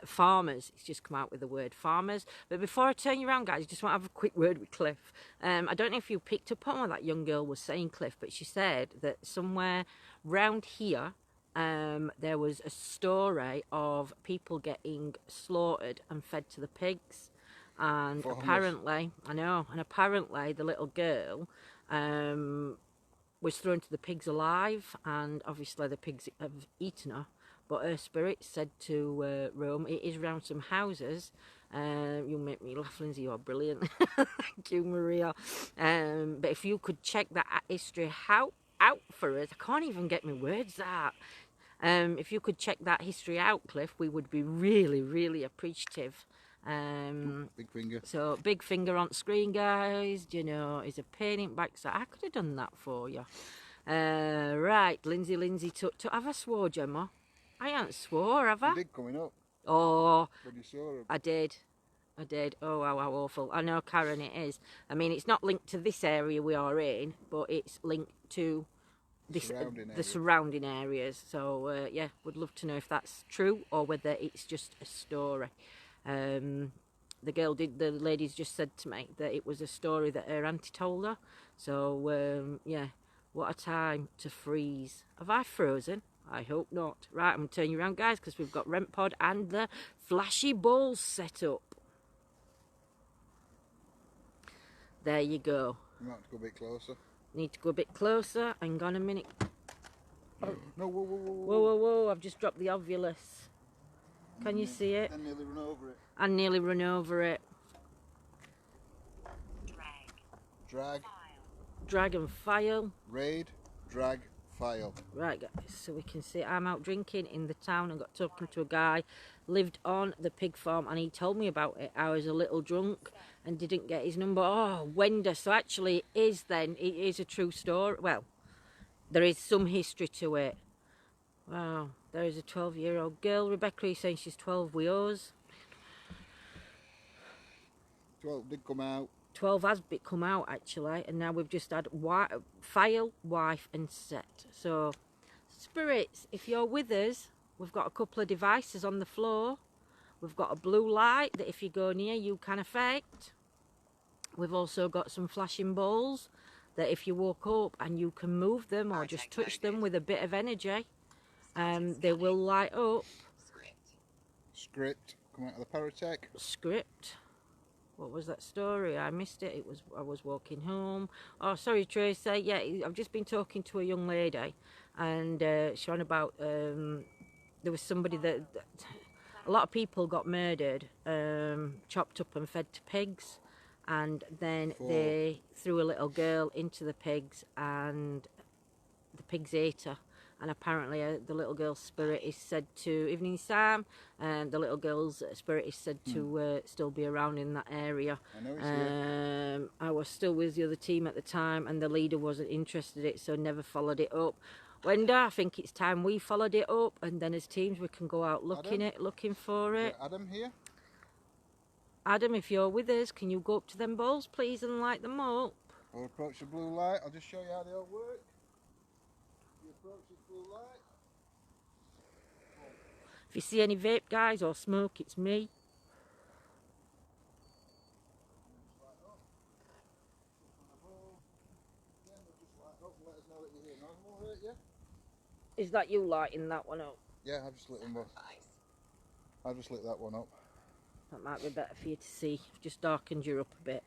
Farmers. It's just come out with the word farmers. But before I turn you around, guys, I just want to have a quick word with Cliff. I don't know if you picked up on what that young girl was saying, Cliff, but she said that somewhere round here there was a story of people getting slaughtered and fed to the pigs. And apparently, I know, and apparently the little girl was thrown to the pigs alive, and obviously the pigs have eaten her, but her spirit said to roam. It is round some houses. You make me laugh, Lindsay, you're brilliant. Thank you, Maria. But if you could check that history out for us, I can't even get my words out. If you could check that history out, Cliff, we would be really, really appreciative. Big finger. So big finger on screen, guys. You know, is a pain in back. So I could have done that for you. Right, Lindsay. Have I swore, Gemma? I ain't swore, have I? You did coming up. Oh, When you saw him. I did. Oh, how awful. I know, Karen, it is. I mean, it's not linked to this area we are in, but it's linked to this, the surrounding areas. So yeah, would love to know if that's true or whether it's just a story. The ladies just said to me that it was a story that her auntie told her. So yeah, what a time to freeze. Have I frozen? I hope not. Right, I'm going to turn you around, guys, because we've got REM pod and the flashy balls set up. There you go. You might have to go a bit closer. Need to go a bit closer. Hang on a minute. Oh. No, whoa. Whoa, I've just dropped the ovulus. Can you see it? I nearly run over it. I nearly run over it. Drag. Drag and file. Raid. Drag. File. Right guys, so we can see I'm out drinking in the town and got talking to a guy, lived on the pig farm, and he told me about it. I was a little drunk and didn't get his number. Oh, Wender. So actually it is a true story. Well, there is some history to it. Wow, there is a 12-year-old girl. Rebecca is saying she's 12 with us. 12 did come out. 12 has come out actually, and now we've just had file, wife and set. So spirits, if you're with us, we've got a couple of devices on the floor. We've got a blue light that if you go near you can affect. We've also got some flashing balls that if you walk up and you can move them or just touch them with a bit of energy, they will light up. Script come out of the paratech. Script. What was that story? I missed it. I was walking home. Oh, sorry, Tracy. Yeah, I've just been talking to a young lady, and she's on about there was somebody that a lot of people got murdered, chopped up and fed to pigs, and then they threw a little girl into the pigs, and the pigs ate her. And apparently the little girl's spirit is said to, evening Sam, and the little girl's spirit is said to still be around in that area. I know it's here. I was still with the other team at the time, and the leader wasn't interested in it, so never followed it up. Wenda, I think it's time we followed it up, and then as teams we can go out looking for it. Adam here? Adam, if you're with us, can you go up to them balls, please, and light them up? Or approach the blue light. I'll just show you how they all work. You approach the blue light. If you see any vape guys or smoke, it's me. Is that you lighting that one up? Yeah, I've just lit them up. I've just lit that one up. That might be better for you to see. Just darkened you up a bit.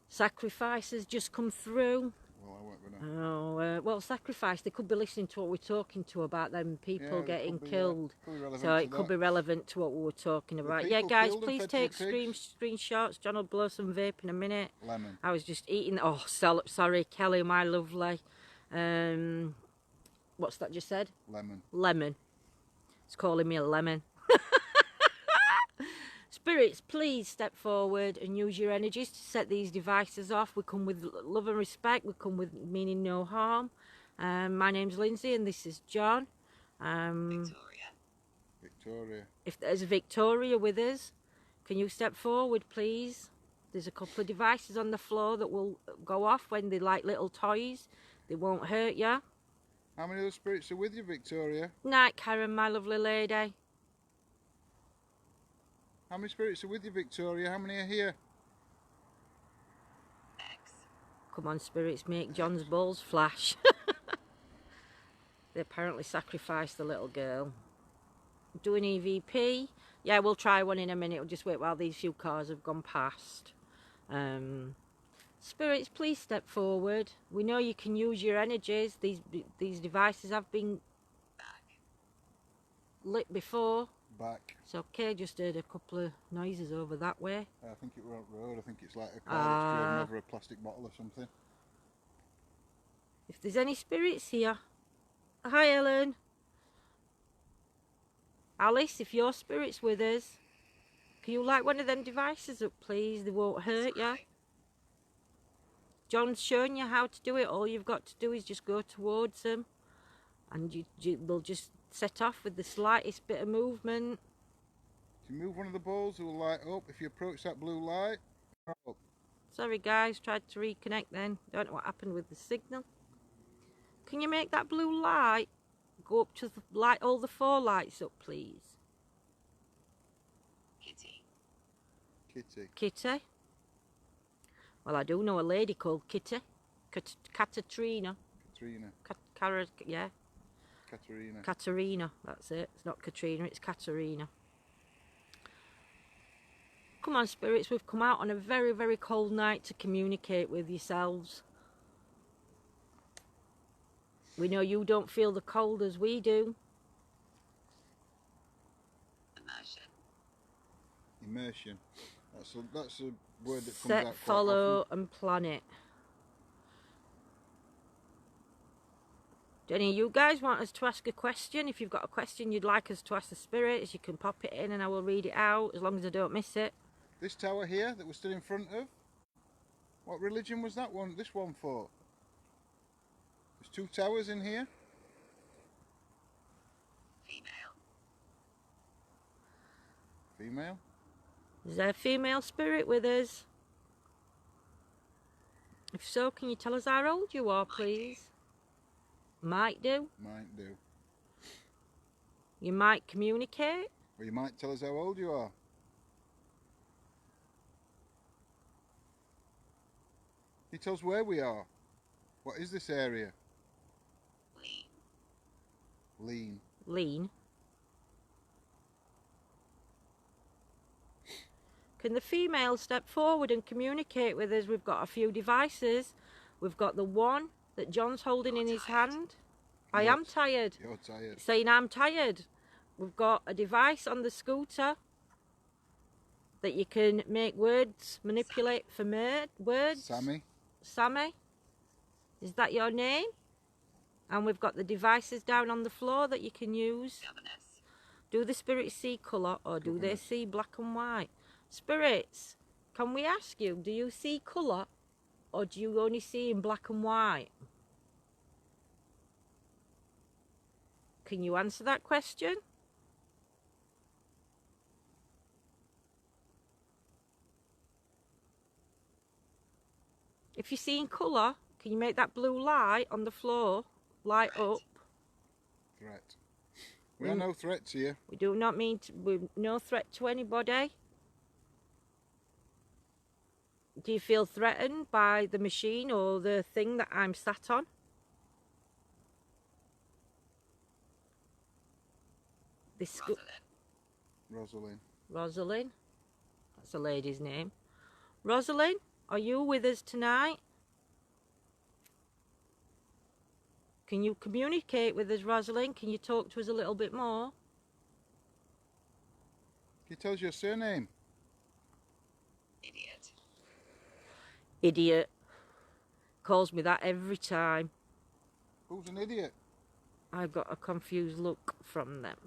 Sacrifices just come through. Well, I won't go now. Oh, well, sacrifice. They could be listening to what we're talking to about them people getting killed. So it could be relevant to what we were talking about. Yeah, guys, please take screenshots. John will blow some vape in a minute. Lemon. I was just eating. Oh, sorry, Kelly, my lovely. What's that just said? Lemon. Lemon. It's calling me a lemon. Spirits, please step forward and use your energies to set these devices off. We come with love and respect. We come with meaning no harm. My name's Lindsay and this is John. Victoria. If there's a Victoria with us, can you step forward, please? There's a couple of devices on the floor that will go off when they're like little toys. They won't hurt you. How many other spirits are with you, Victoria? Night, Karen, my lovely lady. How many spirits are with you, Victoria? How many are here? Come on, spirits, make John's balls flash. They apparently sacrificed the little girl. Do an EVP. Yeah, we'll try one in a minute. We'll just wait while these few cars have gone past. Spirits, please step forward. We know you can use your energies. These devices have been lit before. Back. It's okay, just heard a couple of noises over that way. I think it were up road. I think it's like a car that's driven over a plastic bottle or something. If there's any spirits here. Hi, Ellen. Alice, if your spirit's with us, can you light one of them devices up, please? They won't hurt you. John's showing you how to do it. All you've got to do is just go towards them, and they'll just set off with the slightest bit of movement. If you move one of the balls, it will light up. If you approach that blue light, up. Sorry guys, tried to reconnect then. Don't know what happened with the signal. Can you make that blue light go up to the light, all the 4 lights up, please? Kitty. Kitty. Well, I do know a lady called Kitty. Katrina. Yeah. Katerina, that's it. It's not Katrina, it's Katerina. Come on, spirits, we've come out on a very, very cold night to communicate with yourselves. We know you don't feel the cold as we do. Immersion. That's a word that comes Set, out quite follow, often. and plan it. Do any of you guys want us to ask a question? If you've got a question you'd like us to ask the spirits, you can pop it in and I will read it out, as long as I don't miss it. This tower here that we're stood in front of, what religion was that one? This one for? There's two towers in here. Female. Is there a female spirit with us? If so, can you tell us how old you are, please? Might do. Might do. You might communicate. Or you might tell us how old you are. He tells where we are. What is this area? Lean. Lean. Can the female step forward and communicate with us? We've got a few devices. We've got the one that John's holding in his hand. I am tired. You're tired. It's saying I'm tired. We've got a device on the scooter that you can make words, manipulate for words. Sammy. Sammy. Is that your name? And we've got the devices down on the floor that you can use. Do the spirits see colour or do they see black and white? Spirits, can we ask you, do you see colour or do you only see in black and white? Can you answer that question? If you're seeing colour, can you make that blue light on the floor light up? Threat. We are no threats here. We do not mean to, we're no threat to anybody. Do you feel threatened by the machine or the thing that I'm sat on? This Rosalind. Rosalind. That's a lady's name. Rosalind, are you with us tonight? Can you communicate with us, Rosalind? Can you talk to us a little bit more? He tells your surname. Idiot. Idiot. Calls me that every time. Who's an idiot? I got a confused look from them.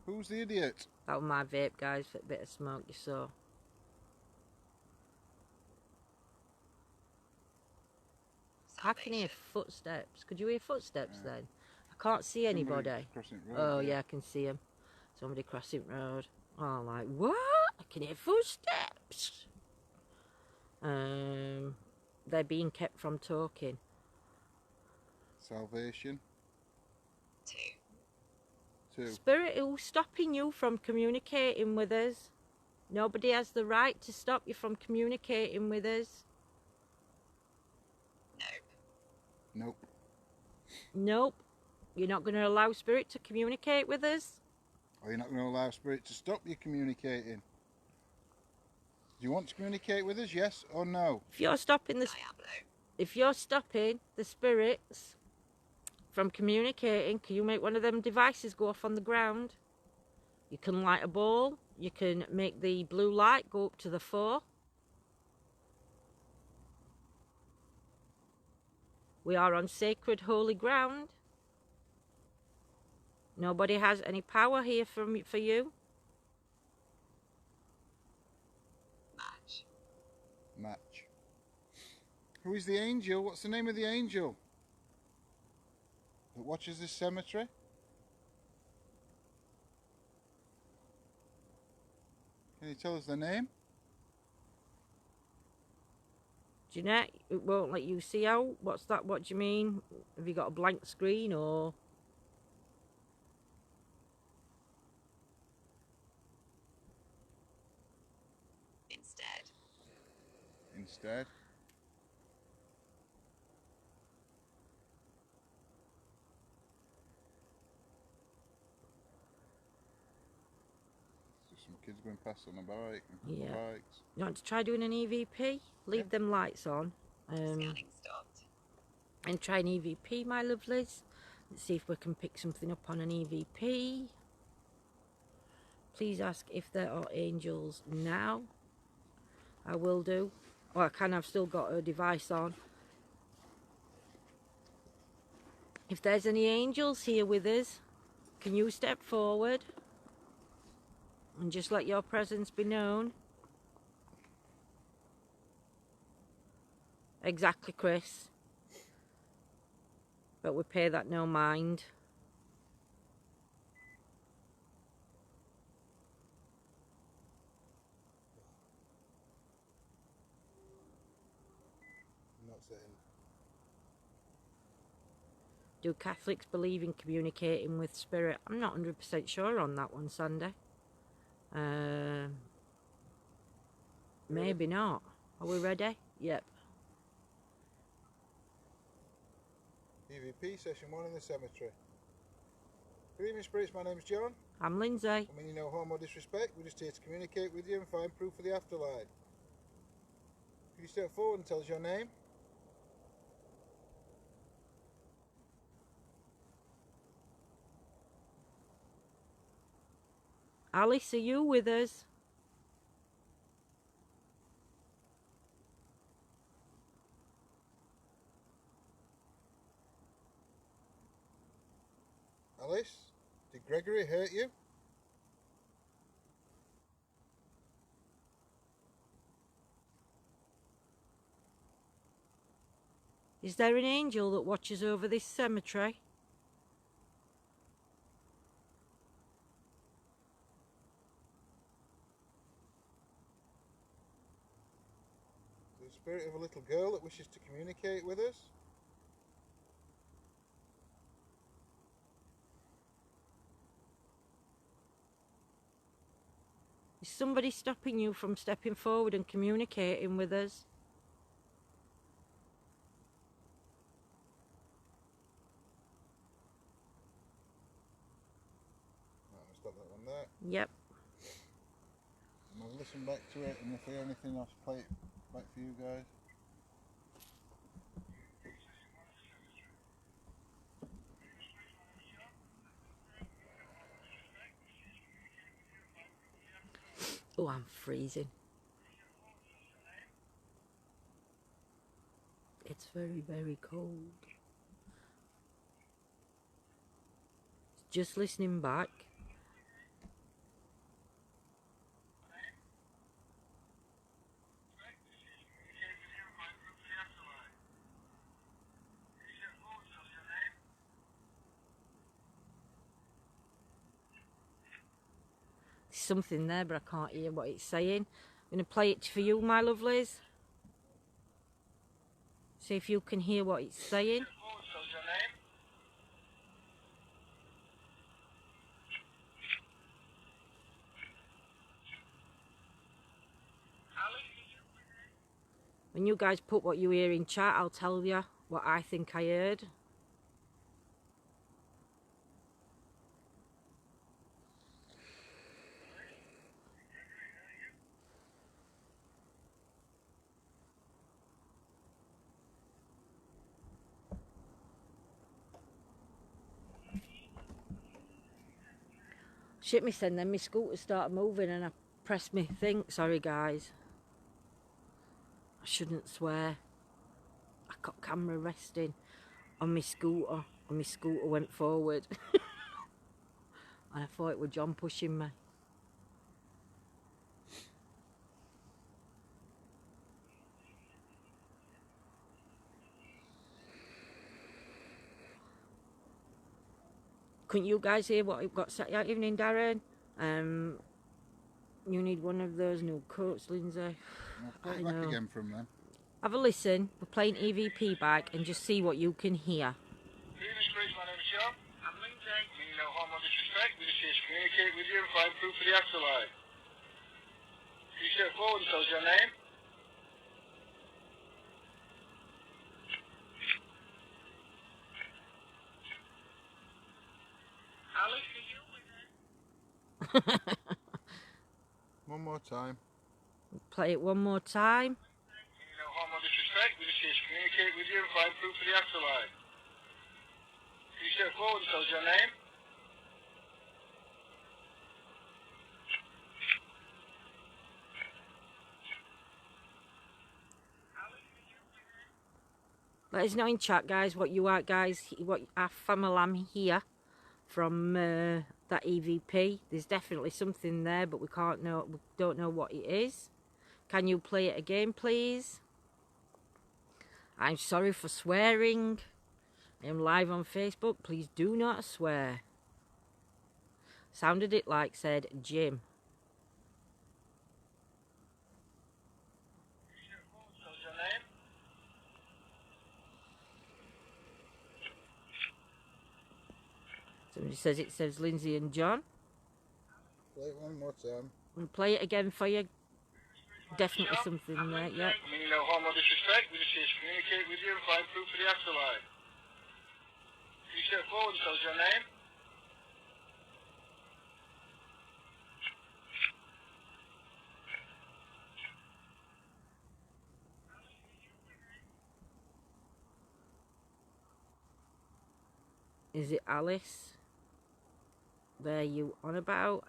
Who's the idiot? That was my vape, guys, for a bit of smoke you saw. I can hear footsteps. Could you hear footsteps then? I can't see anybody. Crossing road, Oh yeah, I can see him. Somebody crossing road. Oh, I'm like, what? I can hear footsteps. They're being kept from talking. Salvation. 2. Spirit, who's stopping you from communicating with us? Nobody has the right to stop you from communicating with us. Nope. Nope. You're not going to allow Spirit to communicate with us? Or you're not going to allow Spirit to stop you communicating? Do you want to communicate with us, yes or no? If you're stopping the spirits from communicating, can you make one of them devices go off on the ground? You can light a ball. You can make the blue light go up to the 4. We are on sacred holy ground. Nobody has any power here for you. Match. Who is the angel? What's the name of the angel that watches this cemetery? Can you tell us the name? Jeanette, it won't let you see out. What's that? What do you mean? Have you got a blank screen or? Instead. Some kids going past on a bike. Yeah. Bikes. You want to try doing an EVP? Leave them lights on. Scanning stopped. And try an EVP, my lovelies. Let's see if we can pick something up on an EVP. Please ask if there are angels now. I will do. Oh, I can. I've still got a device on. If there's any angels here with us, can you step forward and just let your presence be known? Exactly, Chris. But we pay that no mind. I'm not saying. Do Catholics believe in communicating with spirit? I'm not 100% sure on that one, Sandy. Maybe not. Are we ready? Yep. EVP session 1 in the cemetery. Good evening, spirits. My name's John. I'm Lindsay. I mean, no harm or disrespect. We're just here to communicate with you and find proof of the afterlife. Could you step forward and tell us your name? Alice, are you with us? Alice, did Gregory hurt you? Is there an angel that watches over this cemetery? The spirit of a little girl that wishes to communicate with us? Is somebody stopping you from stepping forward and communicating with us? Right, I'll stop that one there. Yep. And I'll listen back to it, and if I hear anything, I'll play it back for you guys. Oh, I'm freezing. It's very, very cold. Just listening back. There's something there, but I can't hear what it's saying. I'm going to play it for you, my lovelies. See if you can hear what it's saying. When you guys put what you hear in chat, I'll tell you what I think I heard. Shit me then my scooter started moving and I pressed my thing. Sorry guys. I shouldn't swear. I got camera resting on my scooter and my scooter went forward. And I thought it was John pushing me. Couldn't you guys hear what I've got set out evening, Darren? You need one of those new coats, Lindsay. I'll play it back again from then. Have a listen. We're playing EVP back and just see what you can hear. Good evening, spirits. My name is John. I'm Lindsay. I mean, no harm or disrespect. We're just here to communicate with you and find proof of the afterlife. Could you step forward and tell us your name? Alice, are you with us? One more time. Play it one more time. No harm or disrespect. We're just here to communicate with you and find proof of the afterlife. Could you step forward and tell us your name? Let us know in chat, guys, what you are, guys. What our family here from that EVP. There's definitely something there, but we don't know what it is. Can you play it again, please? I'm sorry for swearing. I am live on Facebook. Please do not swear. Sounded it like said Jim. Somebody says it says Lindsay and John. Play it one more time. We'll play it again for you. Definitely something there, yeah. I mean, no harm or disrespect. We just here to communicate with you and find proof for the afterlife. Can you step forward and tell us your name? Is it Alice? There you on about?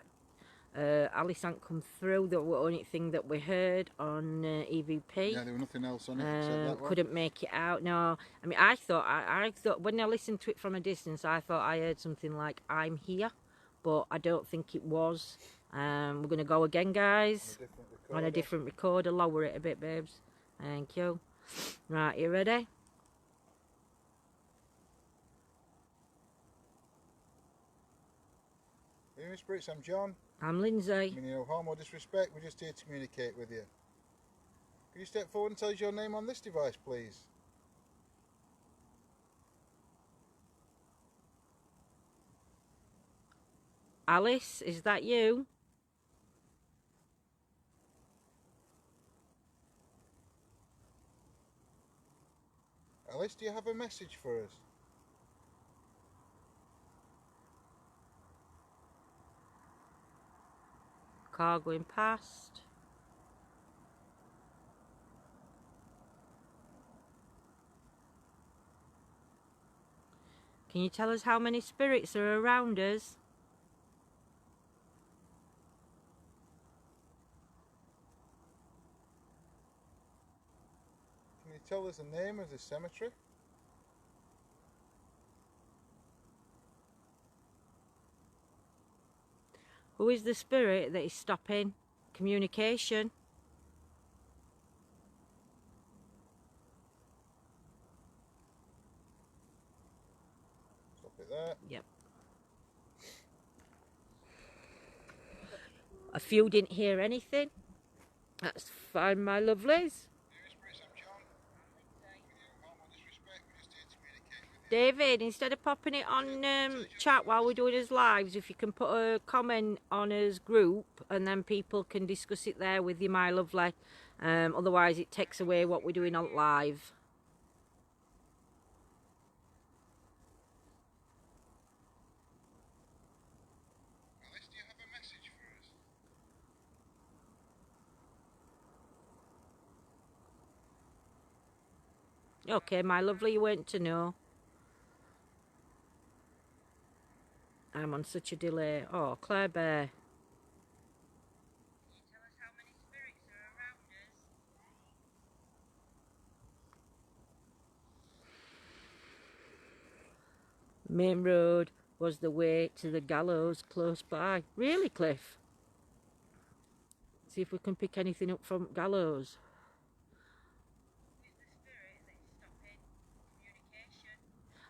Alice hadn't come through. That was the only thing that we heard on EVP. Yeah, there was nothing else on it except that one. Couldn't make it out. No, I mean, I thought when I listened to it from a distance, I thought I heard something like "I'm here," but I don't think it was. We're gonna go again, guys, on a different recorder. Lower it a bit, babes. Thank you. Right, you ready? Human Spirits, I'm John. I'm Lindsay. I mean, no harm or disrespect. We're just here to communicate with you. Can you step forward and tell us your name on this device, please? Alice, is that you? Alice, do you have a message for us? Car going past. Can you tell us how many spirits are around us? Can you tell us the name of the cemetery? Who is the spirit that is stopping communication? Stop it there. Yep. A few didn't hear anything. That's fine, my lovelies. David, instead of popping it on chat while we're doing his lives, if you can put a comment on his group and then people can discuss it there with you, my lovely. Otherwise it takes away what we're doing on live. Alice, do you have a message for us? Okay, my lovely, you weren't to know. I'm on such a delay. Oh, Claire Bear. Can you tell us how many spirits are around us? Main road was the way to the gallows close by. Really, Cliff? See if we can pick anything up from gallows.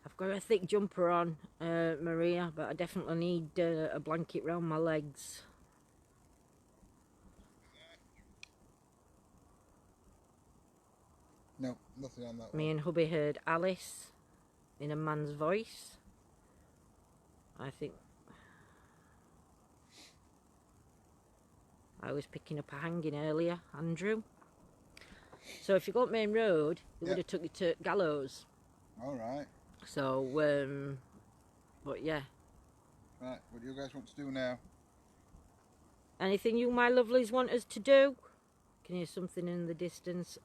I've got a thick jumper on, Maria, but I definitely need a blanket round my legs. No, nothing on that one. Me and hubby heard Alice in a man's voice. I think I was picking up a hanging earlier, Andrew. So if you go up Main Road, it would have took you to gallows. All right. So, but yeah. Right, what do you guys want to do now? Anything you, my lovelies, want us to do? Can you hear something in the distance?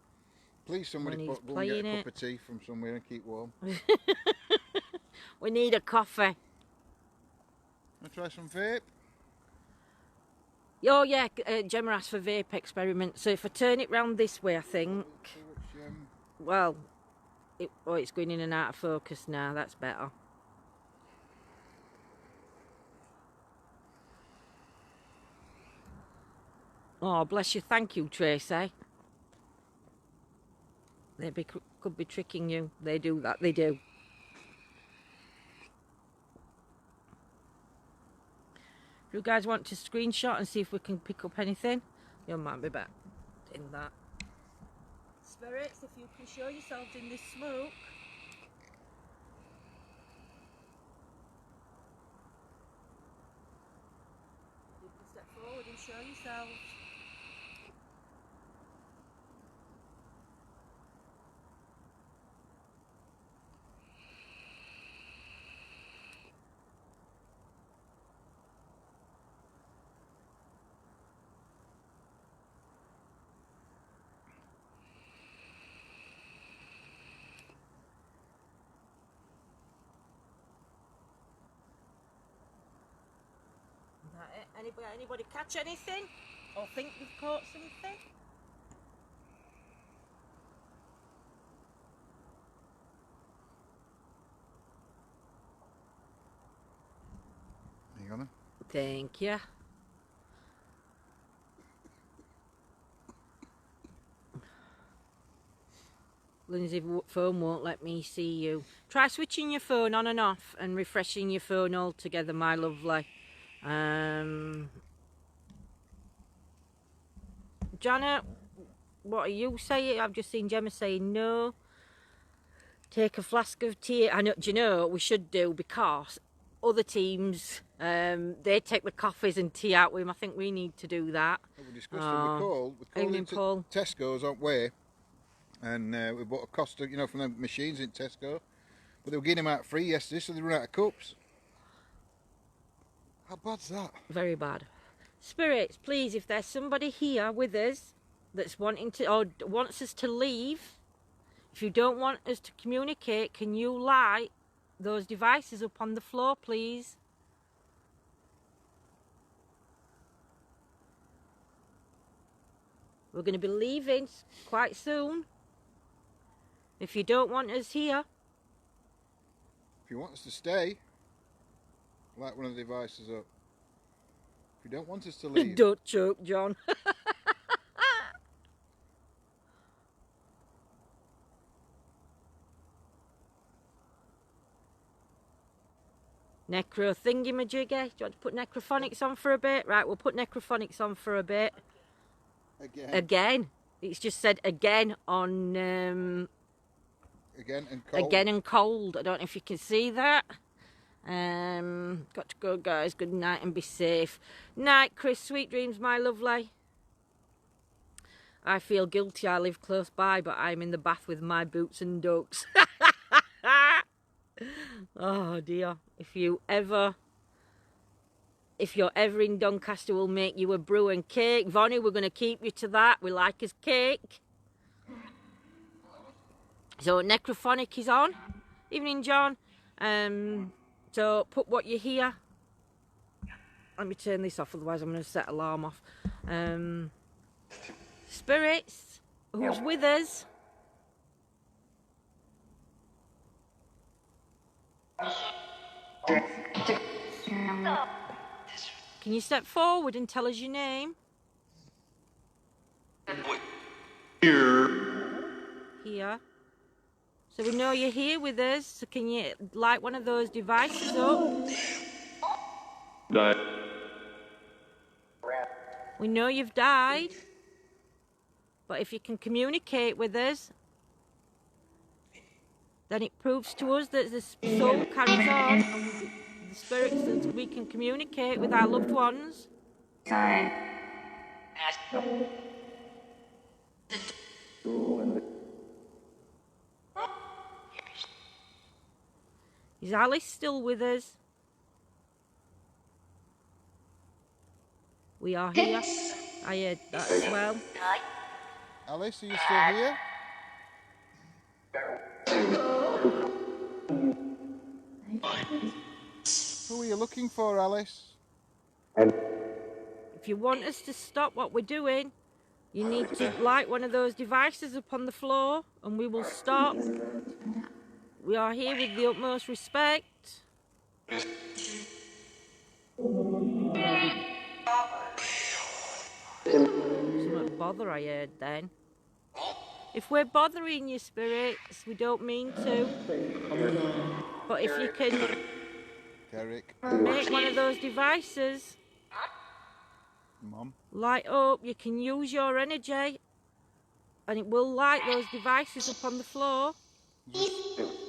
Please, somebody go and get a cup of tea from somewhere and keep warm. We need a coffee. Want to try some vape? Oh yeah, Gemma asked for vape experiment. So if I turn it round this way, I think. See which, Well, Oh, it's going in and out of focus now. That's better. Oh, bless you. Thank you, Tracy. Could be tricking you. They do that. They do. If you guys want to screenshot and see if we can pick up anything, you might be back in that. Spirits, if you can show yourselves in this smoke. You can step forward and show yourselves. Is that it? Anybody catch anything? Or think you've caught something? You got them? Thank you. Lindsay, phone won't let me see you. Try switching your phone on and off and refreshing your phone altogether, my lovely. Janet, what are you saying? I've just seen Gemma saying no. Take a flask of tea. I know. Do you know what we should do? Because other teams, they take the coffees and tea out with them. I think we need to do that. Well, we discussed it. We called Paul. Tesco's on way, and we bought a Costa, you know, from the machines in Tesco. But they were getting them out free yesterday, so they run out of cups. How bad's that? Very bad. Spirits, please, if there's somebody here with us that's wanting to, or wants us to leave, if you don't want us to communicate, can you light those devices up on the floor, please? We're going to be leaving quite soon. If you don't want us here. If you want us to stay, light one of the devices up. If you don't want us to leave. Don't choke, John. Necro thingy-majiggy. Do you want to put necrophonics on for a bit? Right, we'll put necrophonics on for a bit. Again. It's just said again on... Again and cold. Again and cold. I don't know if you can see that. Got to go, guys. Good night and be safe. Night, Chris. Sweet dreams, my lovely. I feel guilty. I live close by, but I'm in the bath with my boots and ducks. Oh dear. If you're ever in Doncaster, we'll make you a brew and cake. Vonnie, we're going to keep you to that. We like his cake. So necrophonic is on. Evening, John. So put what you hear. Let me turn this off, otherwise I'm going to set alarm off. Spirits, who's with us? Can you step forward and tell us your name? Here. So we know you're here with us. So can you light one of those devices up? We know you've died. But if you can communicate with us, then it proves to us that the soul carries on. The spirits, that we can communicate with our loved ones. Is Alice still with us? We are here. I heard that as well. Alice, are you still here? Who are you looking for, Alice? If you want us to stop what we're doing, You need to light one of those devices upon the floor and we will stop. We are here with the utmost respect. Somewhat bother I heard then. If we're bothering you, spirits, we don't mean to. But if you can Derek. make one of those devices Mum. light up, you can use your energy and it will light those devices up on the floor. Is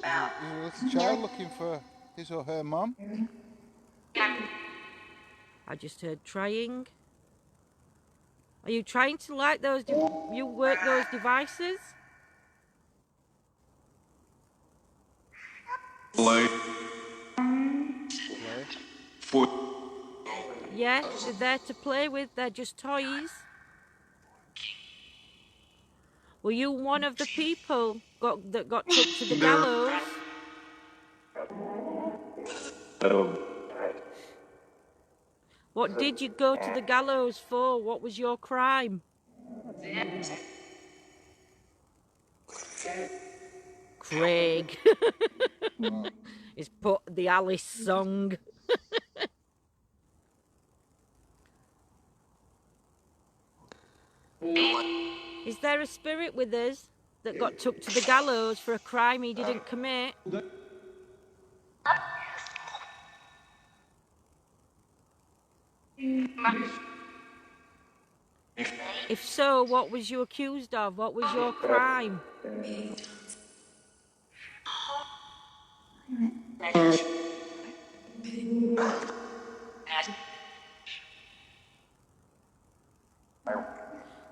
a little child looking for his or her mum? I just heard trying. Are you trying to light those, you work those devices? Play. Foot. Yeah, they're there to play with, they're just toys. Were you one of the people that got took to the gallows? What did you go to the gallows for? What was your crime? Craig. He's put the Alice song. Is there a spirit with us that got took to the gallows for a crime he didn't commit? If so, what was you accused of? What was your crime?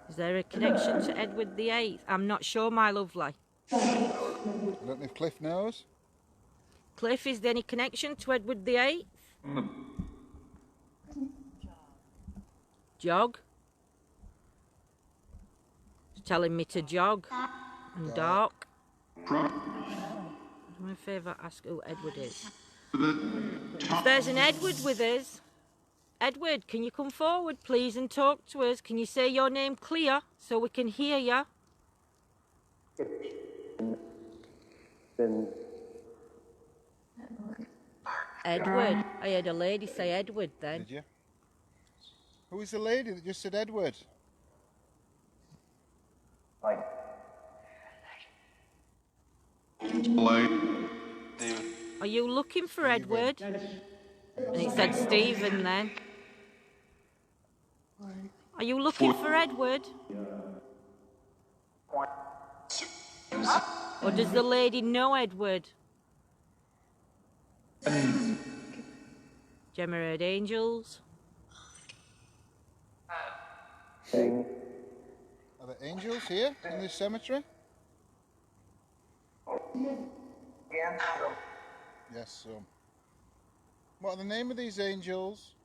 Is there a connection to Edward VIII? I'm not sure, my lovely. I don't know if Cliff knows. Cliff, is there any connection to Edward VIII? Jog? He's telling me to jog. And dark. Do me a favour, ask who Edward is. If there's an Edward with us, Edward, can you come forward, please, and talk to us? Can you say your name clear so we can hear you? Edward. I heard a lady say Edward then. Did you? Who is the lady that just said Edward? Are you looking for Edward? And it said Stephen then. Are you looking for Edward? Or does the lady know Edward? Gemma heard angels. Are there angels here in this cemetery? Yes, some. What are the name of these angels?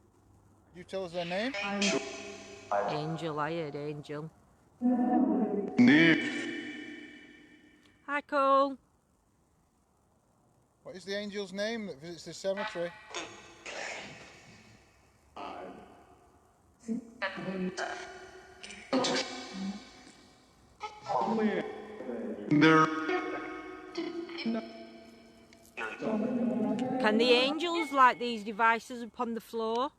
Could you tell us their name? Angel, I heard angel. Hi, Cole. What is the angel's name that visits this cemetery? Can the angels light these devices upon the floor?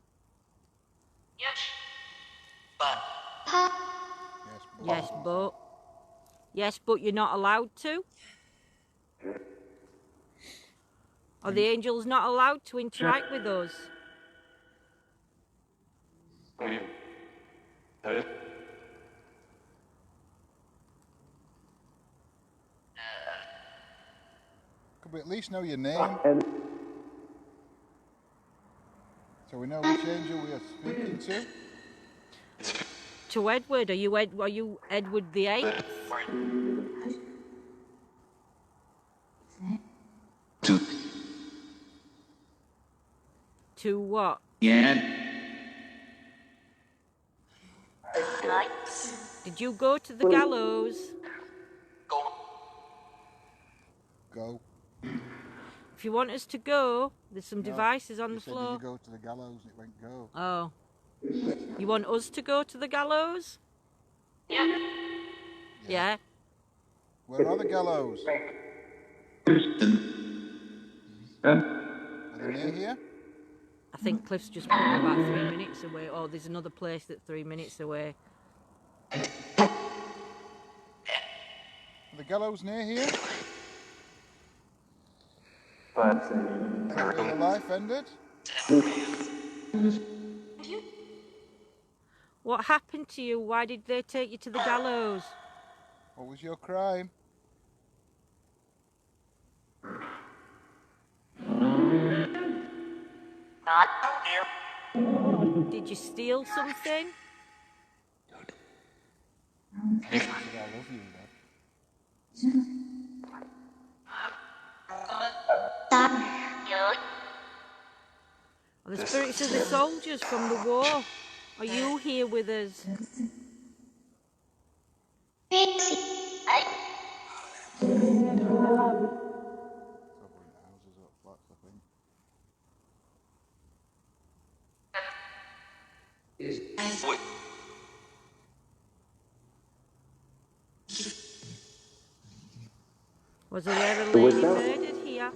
Yes, but you're not allowed to? Are the angels not allowed to interact with us? Could we at least know your name? So we know which angel we are speaking to? To Edward. Are you Edward VIII? To what? Yeah. Did you go to the gallows? Go. If you want us to go, there's some devices on the Said, floor. did you go to the gallows? It went go. Oh. You want us to go to the gallows? Yeah. Where are the gallows? Are they near here? I think Cliff's just put them about 3 minutes away. Oh, there's another place that's 3 minutes away. Are the gallows near here? Is that where your life ended? What happened to you? Why did they take you to the gallows? What was your crime? Did you steal something? I said I love you, Dad. Are the spirits of the soldiers from the war? Are you here with us? Covering houses up, flats, I think. Was there a lady murdered here?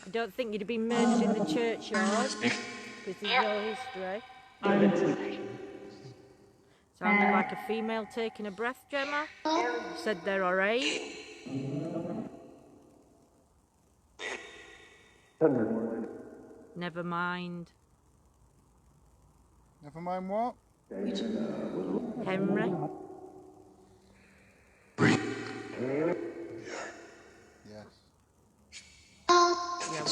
I don't think you'd have been murdered in the churchyard, because there's no history. Sounded like a female taking a breath, Gemma. Said they're alright. Never mind. Never mind what? Henry? Yes. Yeah, what? I'm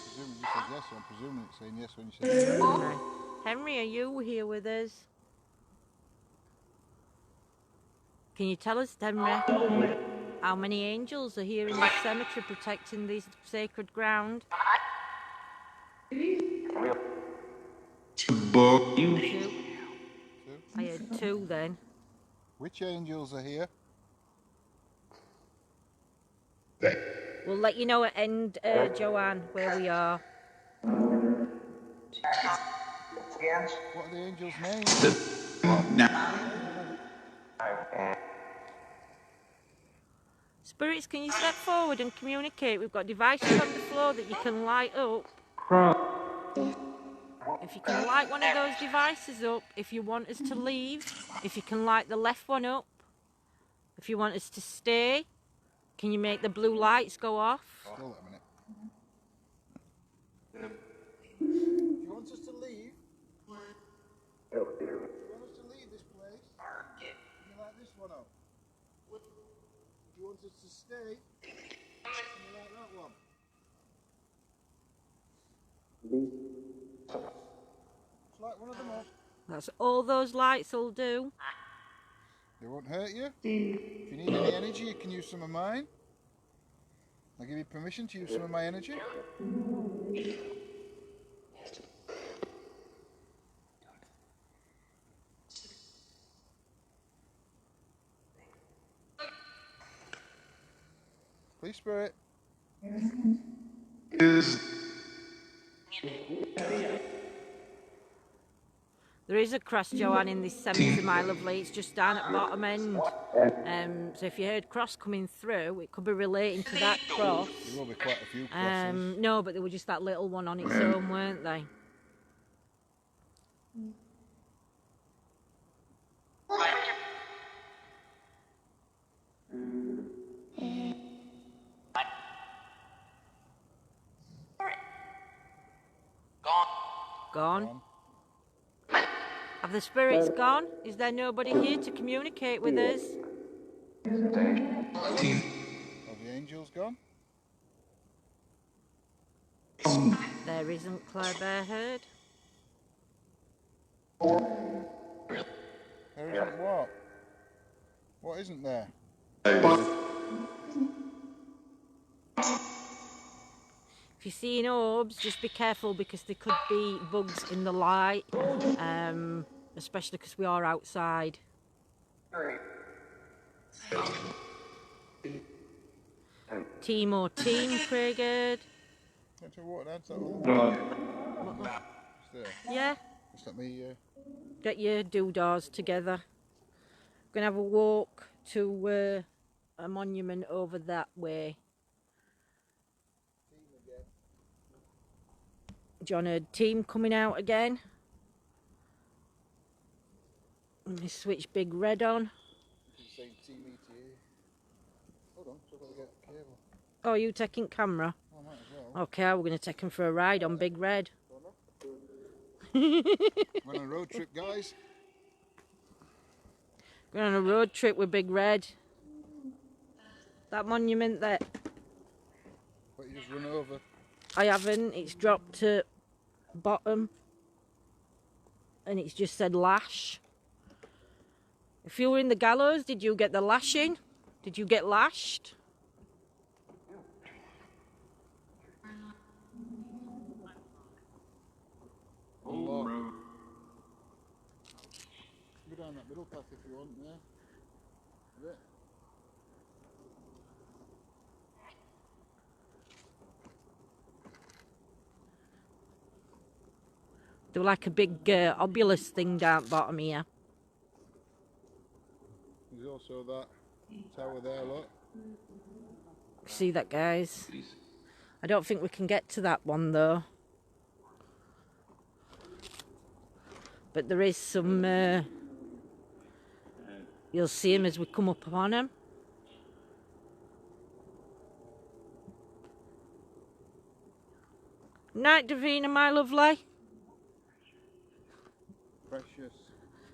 presuming you said yes, so I'm presuming it's saying yes when you said no. Henry. Henry, are you here with us? Can you tell us, Henry, how many angels are here in this cemetery protecting this sacred ground? Two. I heard two then. Which angels are here? We'll let you know at end, Joanne, where we are. What are the angels' names? Spirits, can you step forward and communicate? We've got devices on the floor that you can light up. If you can light one of those devices up, if you want us to leave, if you can light the left one up, if you want us to stay, can you make the blue lights go off? Hold on a minute. Do you want us to leave? Do you want us to leave this place? Can you light this one up? Do you want us to stay? Can you light that one? Just light one of them up. That's all those lights will do. They won't hurt you. If you need any energy, you can use some of mine. I'll give you permission to use some of my energy. Please, Spirit. There is a cross, Joanne, in this cemetery, my lovely. It's just down at bottom end. So if you heard cross coming through, it could be relating to that cross. There will be quite a few crosses. No, but they were just that little one on its own, weren't they? Gone. Have the spirits gone? Is there nobody here to communicate with us? Are the angels gone? There isn't, Claire Bear Heard. There isn't what? What isn't there? If you're seeing orbs, just be careful because there could be bugs in the light, especially because we are outside. Team or team, Craigard? Don't you water that? It's there. Yeah? Just let me... Get your doodahs together. We're going to have a walk to a monument over that way. John heard team coming out again. Let me switch Big Red on. Hold on, so I've got to get a cable. Oh, are you taking camera? I might as well. Okay, we're going to take him for a ride on Big Red. We're on a road trip, guys. Going on a road trip with Big Red. That monument there. But you just run over. I haven't. It's dropped to bottom. And it's just said lash. If you were in the gallows, did you get the lashing? Did you get lashed? Unlock. Go down that middle path if you want, yeah. A bit. They were like a big obelisk thing down bottom here. There's also that tower there, look. See that, guys? I don't think we can get to that one though. But there is some, you'll see him as we come up on him. Night, Davina, my lovely. Precious.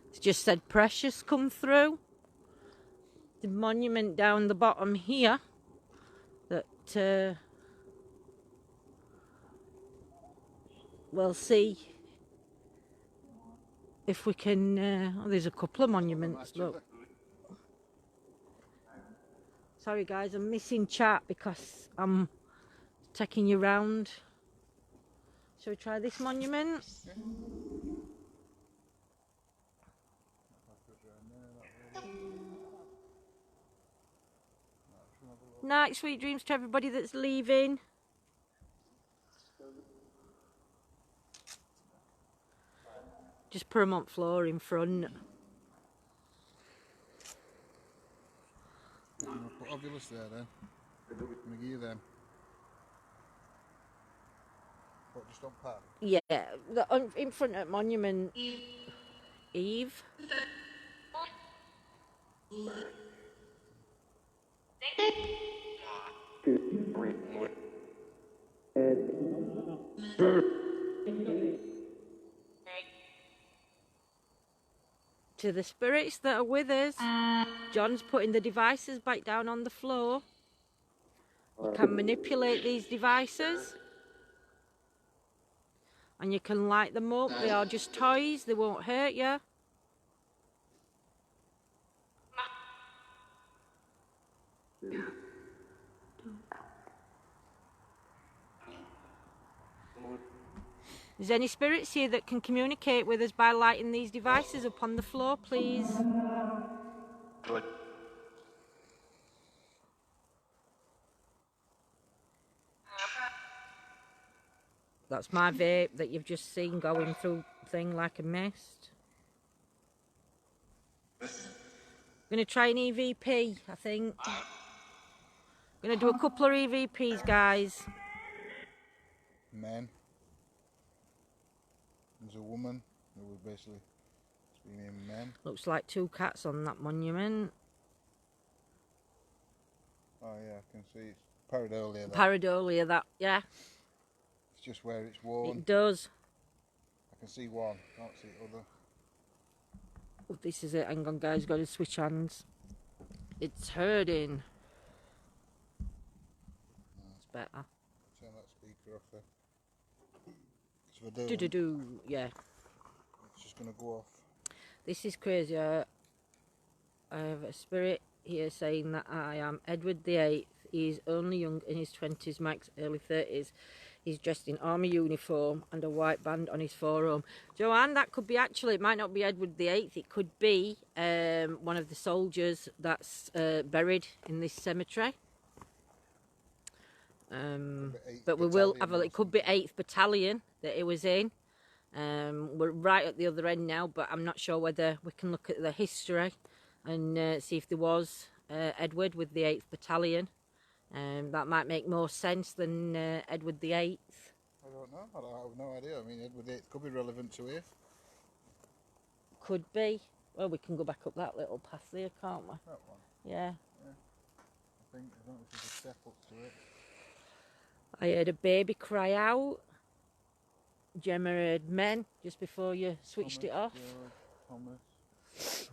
It's just said precious come through. The monument down the bottom here that we'll see if we can. Oh, there's a couple of monuments. Look. Sorry, guys, I'm missing chat because I'm taking you round. Shall we try this monument? Yeah. Night, sweet dreams to everybody that's leaving. Just permanent floor in front. I'm going to put obelisk there then. I'm going to give you them. What, just on pan? Yeah, in front of monument. Eve. To the spirits that are with us, John's putting the devices back down on the floor. You can manipulate these devices and you can light them up. They are just toys, they won't hurt you. Is there any spirits here that can communicate with us by lighting these devices up on the floor, please? That's my vape that you've just seen going through thing like a mist. I'm going to try an EVP, I think. I'm going to do a couple of EVPs, guys. Men. There's a woman who was basically screaming men. Looks like two cats on that monument. Oh yeah, I can see it's pareidolia. Pareidolia, that, yeah. It's just where it's worn. It does. I can see one, can't see the other. Oh, this is it. Hang on, guys. Got to switch hands. It's hurting. It's better. Turn that speaker off there. If I don't, Yeah. it's just going to go off. This is crazy. I have a spirit here saying that I am Edward VIII. He is only young, in his 20s, max early 30s. He's dressed in army uniform and a white band on his forearm. Joanne, that could be actually, it might not be Edward VIII. It could be one of the soldiers that's buried in this cemetery. But we will have a, it could be 8th Battalion that he was in. We're right at the other end now, but I'm not sure whether we can look at the history and see if there was Edward with the 8th Battalion. That might make more sense than Edward the 8th. I don't know. I have no idea. I mean, Edward VIII could be relevant to here. Could be. Well, we can go back up that little path there, can't we? That one. Yeah. I don't know if there's a step up to it. I heard a baby cry out. Gemma heard men just before you switched Thomas, it off. George, Thomas.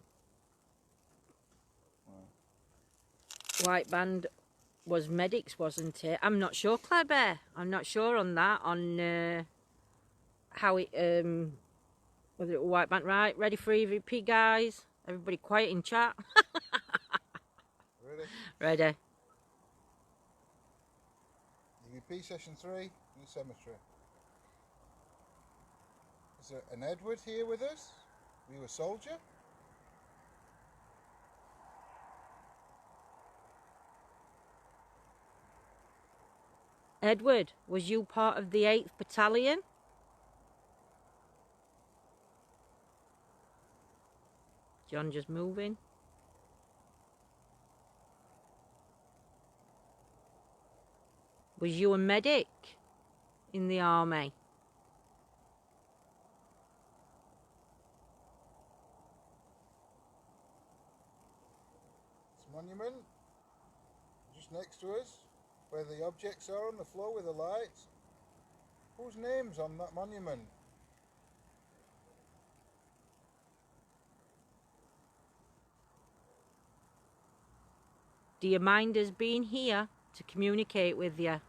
Wow. White band was medics, wasn't it? I'm not sure, Claire Bear. I'm not sure on that, on how it, whether it was white band. Right, ready for EVP, guys? Everybody quiet in chat. Ready? Ready. EVP session 3 in the cemetery. Is there an Edward here with us? Were you a soldier? Edward, was you part of the 8th Battalion? John just moving. Was you a medic in the army? This monument, just next to us, where the objects are on the floor with the lights. Whose name's on that monument? Do you mind us being here to communicate with you?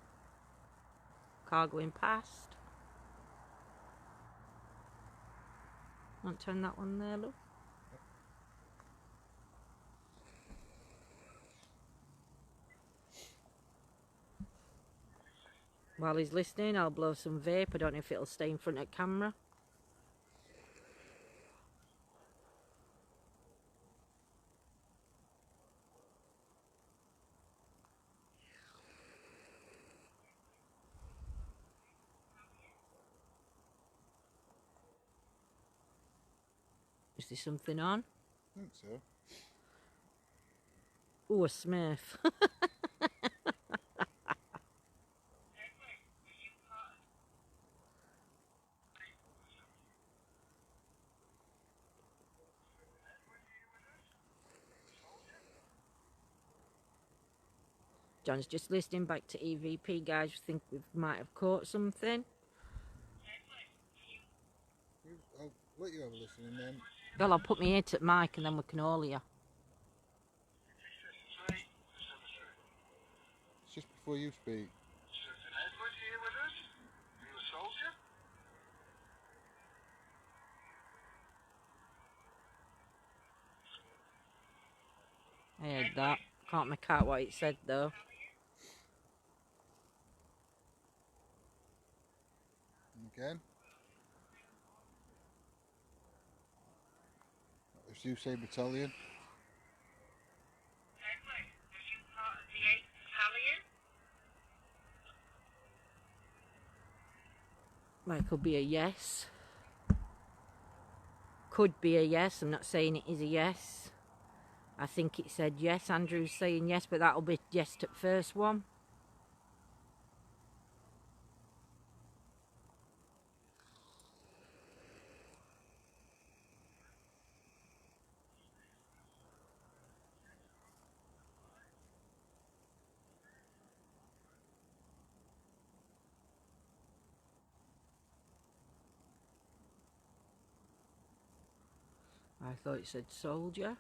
Car going past. Want to turn that one there, look. While he's listening, I'll blow some vape. I don't know if it'll stay in front of camera. Is there something on? I think so. Ooh, a Smurf. John's just listening back to EVP, guys. We think we might have caught something. I'll let you have a listen and then. Well, I'll put my ear to the mic and then we can all hear. It's just before you speak. Is an Edward here with us? Are you a soldier? I heard that. Can't make out what it said though. Again. If you say battalion. Edward, was you part of the 8th Battalion? Well, it could be a yes. Could be a yes. I'm not saying it is a yes. I think it said yes. Andrew's saying yes, but that'll be yes to the first one. I thought it said soldier.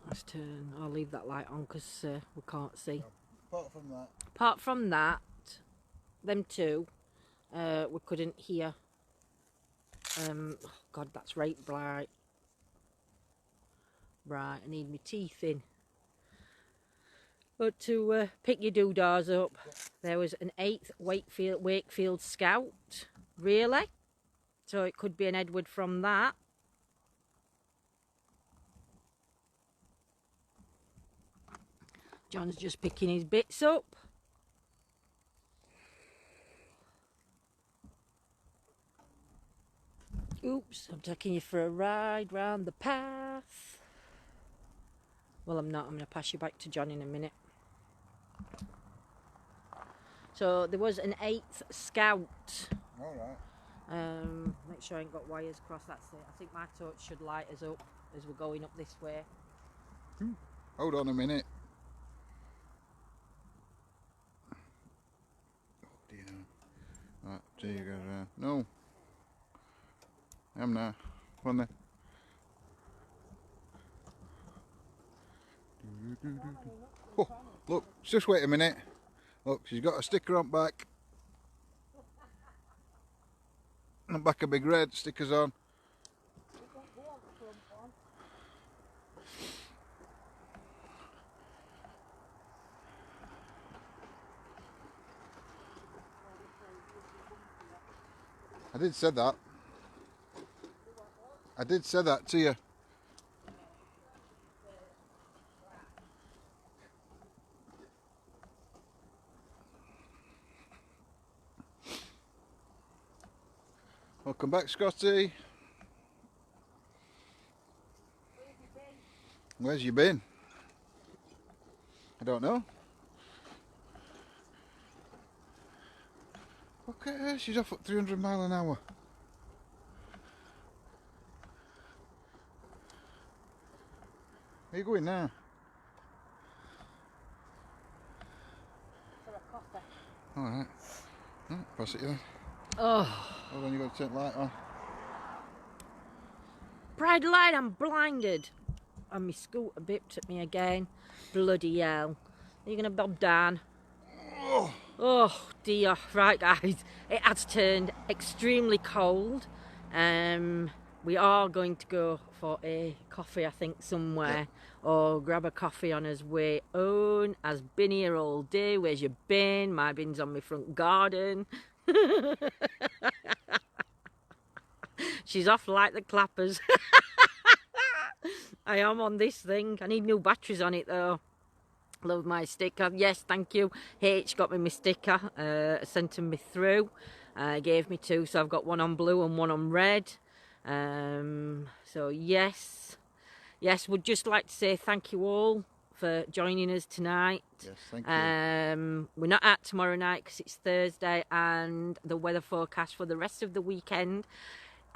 Let's turn. I'll leave that light on because we can't see. Apart from that. Apart from that, them two, we couldn't hear. Oh God, that's right bright. Right, I need my teeth in. But to pick your doodahs up, there was an 8th Wakefield Scout, really? So it could be an Edward from that. John's just picking his bits up. Oops, I'm taking you for a ride round the path. Well, I'm not. I'm going to pass you back to John in a minute. So there was an 8th scout. All right. Make sure I ain't got wires across. That's it. I think my torch should light us up as we're going up this way. Hold on a minute. Oh dear. Right, there you go. No. I'm now. Come on then. Oh, look, just wait a minute. Look, she's got a sticker on back. On back a big red stickers on. I did say that. I did say that to you. Welcome back, Scotty. Where's you been? I don't know. Look at her, she's off at 300 mile an hour. Where are you going now? Alright. Pass it you then. Oh. Hold on, you've got to turn the light on. Bright light, I'm blinded. And my scooter bipped at me again. Bloody hell. Are you going to bob down? Oh dear. Right guys, it has turned extremely cold. We are going to go for a coffee, I think, somewhere. Or grab a coffee on his way home. Has been here all day. Where's your bin? My bin's on my front garden. She's off like the clappers. I am on this thing. I need new batteries on it though. Love my sticker. Yes, thank you. H got me my sticker. Sent them me through. Gave me 2, so I've got one on blue and one on red. So yes, would just like to say thank you all for joining us tonight. Yes, thank you. We're not out tomorrow night because it's Thursday, and the weather forecast for the rest of the weekend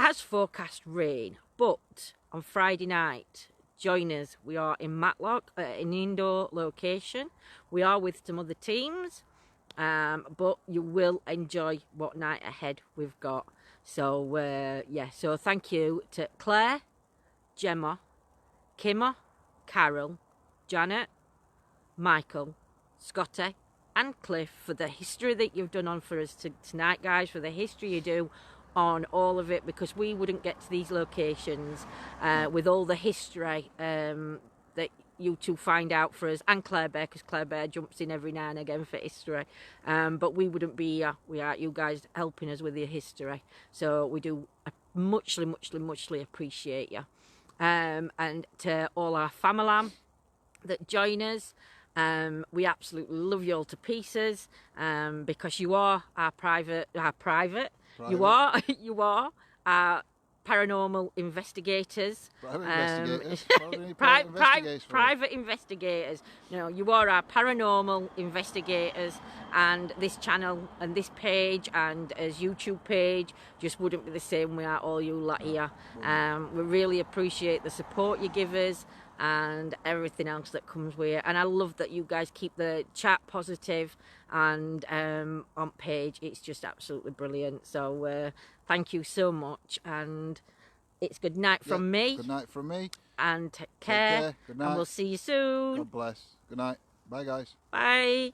has forecast rain. But on Friday night, join us. We are in Matlock at an indoor location. We are with some other teams, but you will enjoy what night ahead we've got. So yeah, so thank you to Claire, Gemma, Kimmer, Carol, Janet, Michael, Scotty and Cliff for the history that you've done on for us tonight, guys, for the history you do on all of it, because we wouldn't get to these locations with all the history that you two find out for us, and Claire Bear, because Claire Bear jumps in every now and again for history, but we wouldn't be here without you guys helping us with your history. So we do muchly appreciate you, and to all our family that join us, we absolutely love you all to pieces, because you are our private. You are our paranormal investigators. Private investigators. No, you are our paranormal investigators, and this channel and this page and as YouTube page just wouldn't be the same without all you lot here. We really appreciate the support you give us and everything else that comes with it, and I love that you guys keep the chat positive and on page. It's just absolutely brilliant. So thank you so much, and it's good night from me. Good night from me, and take care. Good night, and we'll see you soon. God bless. Good night. Bye guys. Bye.